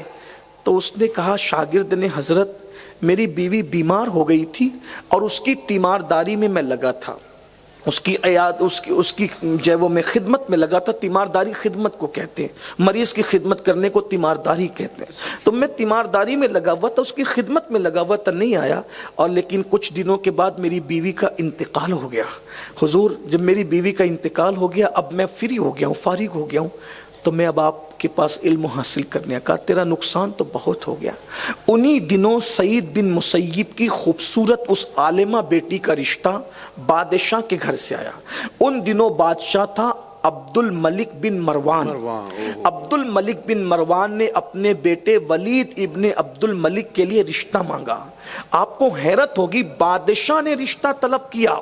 تو اس نے کہا، شاگرد نے، حضرت میری بیوی بیمار ہو گئی تھی اور اس کی تیمارداری میں لگا تھا، اس کی جو وہ میں خدمت میں لگا تھا۔ تیمارداری خدمت کو کہتے ہیں، مریض کی خدمت کرنے کو تیمارداری کہتے ہیں۔ تو میں تیمارداری میں لگا ہوا تھا، اس کی خدمت میں لگا ہوا تھا، نہیں آیا۔ اور لیکن کچھ دنوں کے بعد میری بیوی کا انتقال ہو گیا۔ حضور جب میری بیوی کا انتقال ہو گیا، اب میں فری ہو گیا ہوں، فارغ ہو گیا ہوں، تو میں اب آپ کے پاس علم حاصل کرنے کا، تیرا نقصان تو بہت ہو گیا۔ انہی دنوں سعید بن مسیب کی خوبصورت اس عالمہ بیٹی کا رشتہ بادشاہ کے گھر سے آیا۔ ان دنوں بادشاہ تھا عبد الملک بن مروان۔ عبد الملک بن مروان نے اپنے بیٹے ولید ابن عبد الملک کے لیے رشتہ مانگا۔ آپ کو حیرت ہوگی، بادشاہ نے رشتہ طلب کیا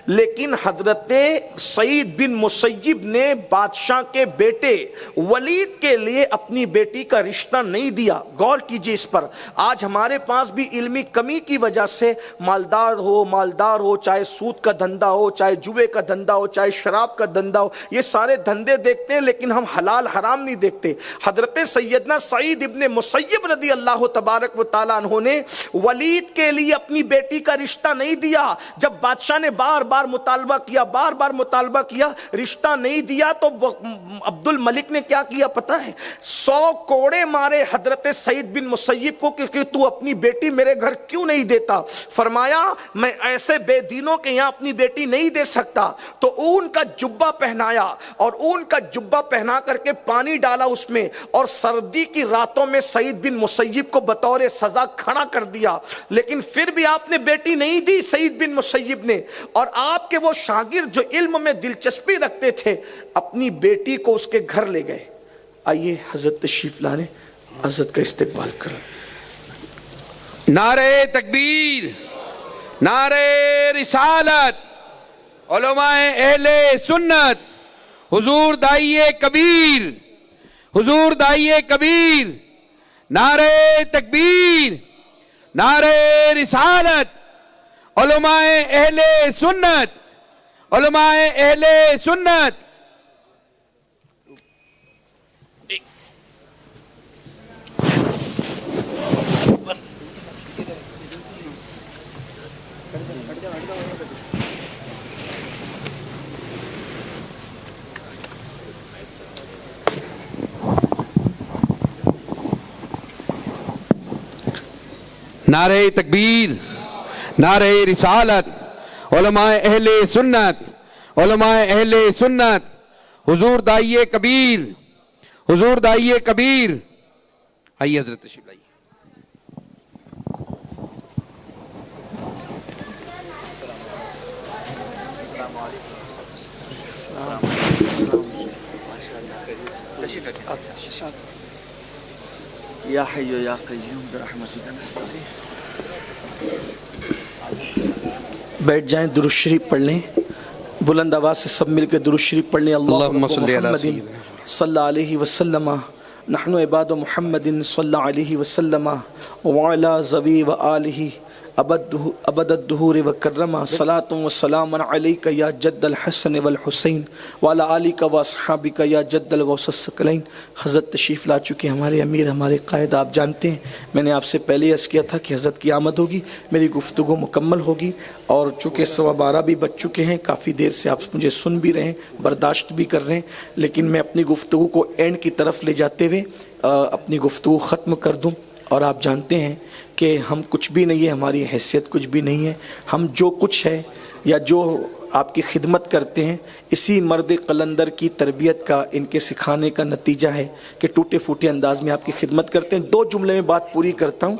لیکن حضرت سعید بن مسیب نے بادشاہ کے بیٹے ولید کے لیے اپنی بیٹی کا رشتہ نہیں دیا۔ غور کیجئے اس پر۔ آج ہمارے پاس بھی علمی کمی کی وجہ سے مالدار ہو، چاہے سود کا دھندا ہو، چاہے جوے کا دھندا ہو، چاہے شراب کا دھندا ہو، یہ سارے دھندے دیکھتے ہیں لیکن ہم حلال حرام نہیں دیکھتے۔ حضرت سیدنا سعید ابن مسیب رضی اللہ تبارک و تعالیٰ عنہ نے ولید کے لیے اپنی بیٹی کا رشتہ نہیں دیا۔ جب بادشاہ نے بات بار بار مطالبہ کیا، رشتہ نہیں دیا تو عبد الملک نے کیا کیا پتہ ہے؟ 100 کوڑے مارے حضرت سعید بن مسیب کو کہ تو اپنی بیٹی میرے گھر کیوں نہیں دیتا؟ فرمایا میں ایسے بے دینوں کے یہاں اپنی بیٹی نہیں دے سکتا، تو اون کا جبہ پہنایا اور اون کا جبہ پہنا کر کے پانی ڈالا اس میں، اور سردی کی راتوں میں سعید بن مسیب کو بطور سزا کھڑا کر دیا، لیکن پھر بھی آپ نے بیٹی نہیں دی سعید بن مسیب نے۔ اور آپ کے وہ شاگرد جو علم میں دلچسپی رکھتے تھے اپنی بیٹی کو اس کے گھر لے گئے۔ آئیے حضرت تشریف لانے، حضرت کا استقبال کریں۔ نعرہ تکبیر، نعرہ رسالت، علماء اہل سنت، حضور داعیے کبیر، حضور داعیے کبیر، نعرہ تکبیر، نعرہ رسالت، علماء اہل سنت، علماء اہل سنت۔ نعرہ تکبیر، نعرہ رسالت، علماء اہل سنت، علماء اہل سنت، حضور داعیے کبیر، حضور داعیے کبیر۔ آئیے حضرت تشریف لائیے۔ یا حی یا قیوم برحمتک نستغیث۔ بیٹھ جائیں، درود شریف پڑھ لیں، بلند آواز سے سب مل کے درود شریف پڑھ لیں۔ اللہم صلی علی محمد صلی اللہ علیہ وسلم، نحن عباد محمد صلی اللہ علیہ وسلم وعلی ذوی و آلہ ابد الدہور وکرما، صلاۃ و سلام علیک یا جد الحسن والحسین وعلی آلک و اصحابک یا جد الغوث الثقلین۔ حضرت تشریف لا چکے ہمارے امیر، ہمارے قائد۔ آپ جانتے ہیں میں نے آپ سے پہلے عرض کیا تھا کہ حضرت کی آمد ہوگی، میری گفتگو مکمل ہوگی، اور چونکہ 12:15 بھی بج چکے ہیں، کافی دیر سے آپ مجھے سن بھی رہے ہیں، برداشت بھی کر رہے ہیں، لیکن میں اپنی گفتگو کو اینڈ کی طرف لے جاتے ہوئے اپنی گفتگو ختم کر دوں۔ اور آپ جانتے ہیں کہ ہم کچھ بھی نہیں ہے، ہماری حیثیت کچھ بھی نہیں ہے، ہم جو کچھ ہے یا جو آپ کی خدمت کرتے ہیں اسی مرد قلندر کی تربیت کا، ان کے سکھانے کا نتیجہ ہے کہ ٹوٹے پھوٹے انداز میں آپ کی خدمت کرتے ہیں۔ 2 جملے میں بات پوری کرتا ہوں۔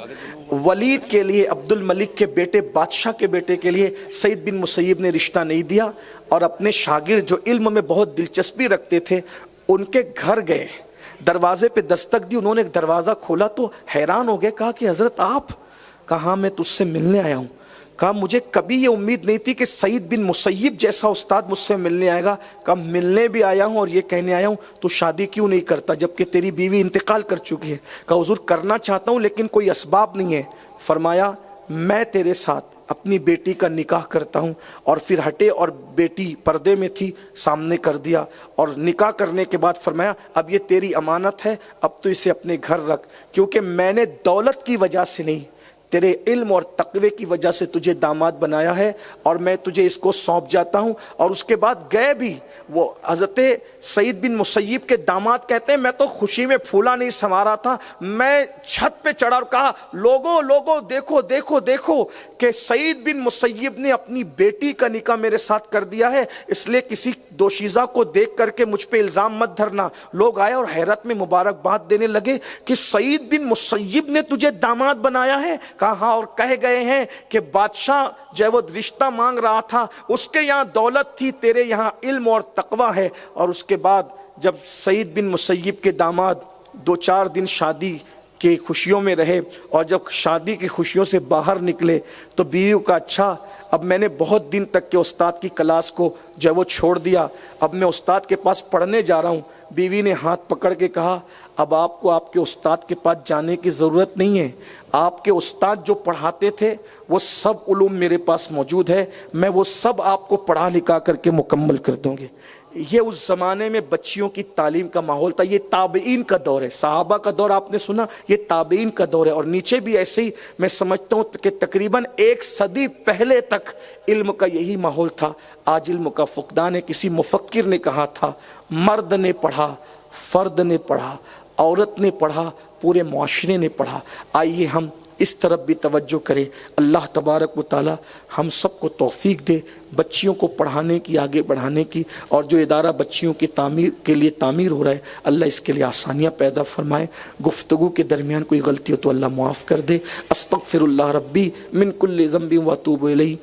ولید کے لیے، عبد الملک کے بیٹے، بادشاہ کے بیٹے کے لیے سعید بن مسیب نے رشتہ نہیں دیا، اور اپنے شاگرد جو علم میں بہت دلچسپی رکھتے تھے ان کے گھر گئے، دروازے پہ دستک دی، انہوں نے ایک دروازہ کھولا تو حیران ہو گئے، کہا کہ حضرت آپ؟ کہا میں تجھ سے ملنے آیا ہوں۔ کہا مجھے کبھی یہ امید نہیں تھی کہ سعید بن مسیب جیسا استاد مجھ سے ملنے آئے گا۔ کہا ملنے بھی آیا ہوں اور یہ کہنے آیا ہوں تو شادی کیوں نہیں کرتا جبکہ تیری بیوی انتقال کر چکی ہے؟ کہا حضور کرنا چاہتا ہوں لیکن کوئی اسباب نہیں ہے۔ فرمایا میں تیرے ساتھ اپنی بیٹی کا نکاح کرتا ہوں، اور پھر ہٹے اور بیٹی پردے میں تھی سامنے کر دیا، اور نکاح کرنے کے بعد فرمایا اب یہ تیری امانت ہے، اب تو اسے اپنے گھر رکھ، کیونکہ میں نے دولت کی وجہ سے نہیں، تیرے علم اور تقوی کی وجہ سے تجھے داماد بنایا ہے، اور میں تجھے اس کو سونپ جاتا ہوں۔ اور اس کے بعد گئے بھی، وہ حضرت سعید بن مسیب کے داماد کہتے ہیں میں تو خوشی میں پھولا نہیں سما تھا، میں چھت پہ چڑھا اور کہا لوگو دیکھو دیکھو دیکھو کہ سعید بن مسیب نے اپنی بیٹی کا نکاح میرے ساتھ کر دیا ہے، اس لیے کسی دوشیزہ کو دیکھ کر کے مجھ پہ الزام مت دھرنا۔ لوگ آئے اور حیرت میں مبارکباد دینے لگے کہ سعید بن مسیب نے تجھے داماد بنایا ہے؟ کہا ہاں، اور کہہ گئے ہیں کہ بادشاہ جو وہ رشتہ مانگ رہا تھا اس کے یہاں دولت تھی، تیرے یہاں علم اور تقوی ہے۔ اور اس کے بعد جب سعید بن مسیب کے داماد 2-4 دن شادی کی خوشیوں میں رہے، اور جب شادی کی خوشیوں سے باہر نکلے تو بیوی کا اچھا اب میں نے بہت دن تک کے استاد کی کلاس کو جو وہ چھوڑ دیا، اب میں استاد کے پاس پڑھنے جا رہا ہوں۔ بیوی نے ہاتھ پکڑ کے کہا اب آپ کو آپ کے استاد کے پاس جانے کی ضرورت نہیں ہے، آپ کے استاد جو پڑھاتے تھے وہ سب علوم میرے پاس موجود ہے، میں وہ سب آپ کو پڑھا لکھا کر کے مکمل کر دوں گی۔ یہ اس زمانے میں بچیوں کی تعلیم کا ماحول تھا. یہ تابعین کا دور ہے, صحابہ کا دور آپ نے سنا, یہ تابعین کا دور ہے. اور نیچے بھی ایسے ہی میں سمجھتا ہوں کہ تقریباً 1 صدی پہلے تک علم کا یہی ماحول تھا. آج علم کا فقدان ہے. کسی مفکر نے کہا تھا, مرد نے پڑھا, فرد نے پڑھا, عورت نے پڑھا, پورے معاشرے نے پڑھا. آئیے ہم اس طرف بھی توجہ کریں. اللہ تبارک و تعالی ہم سب کو توفیق دے بچیوں کو پڑھانے کی, آگے بڑھانے کی, اور جو ادارہ بچیوں کی تعمیر کے لیے تعمیر ہو رہا ہے اللہ اس کے لیے آسانیاں پیدا فرمائے. گفتگو کے درمیان کوئی غلطی ہو تو اللہ معاف کر دے. استغفر اللہ ربی من کل ذنب و اتوب الیہ.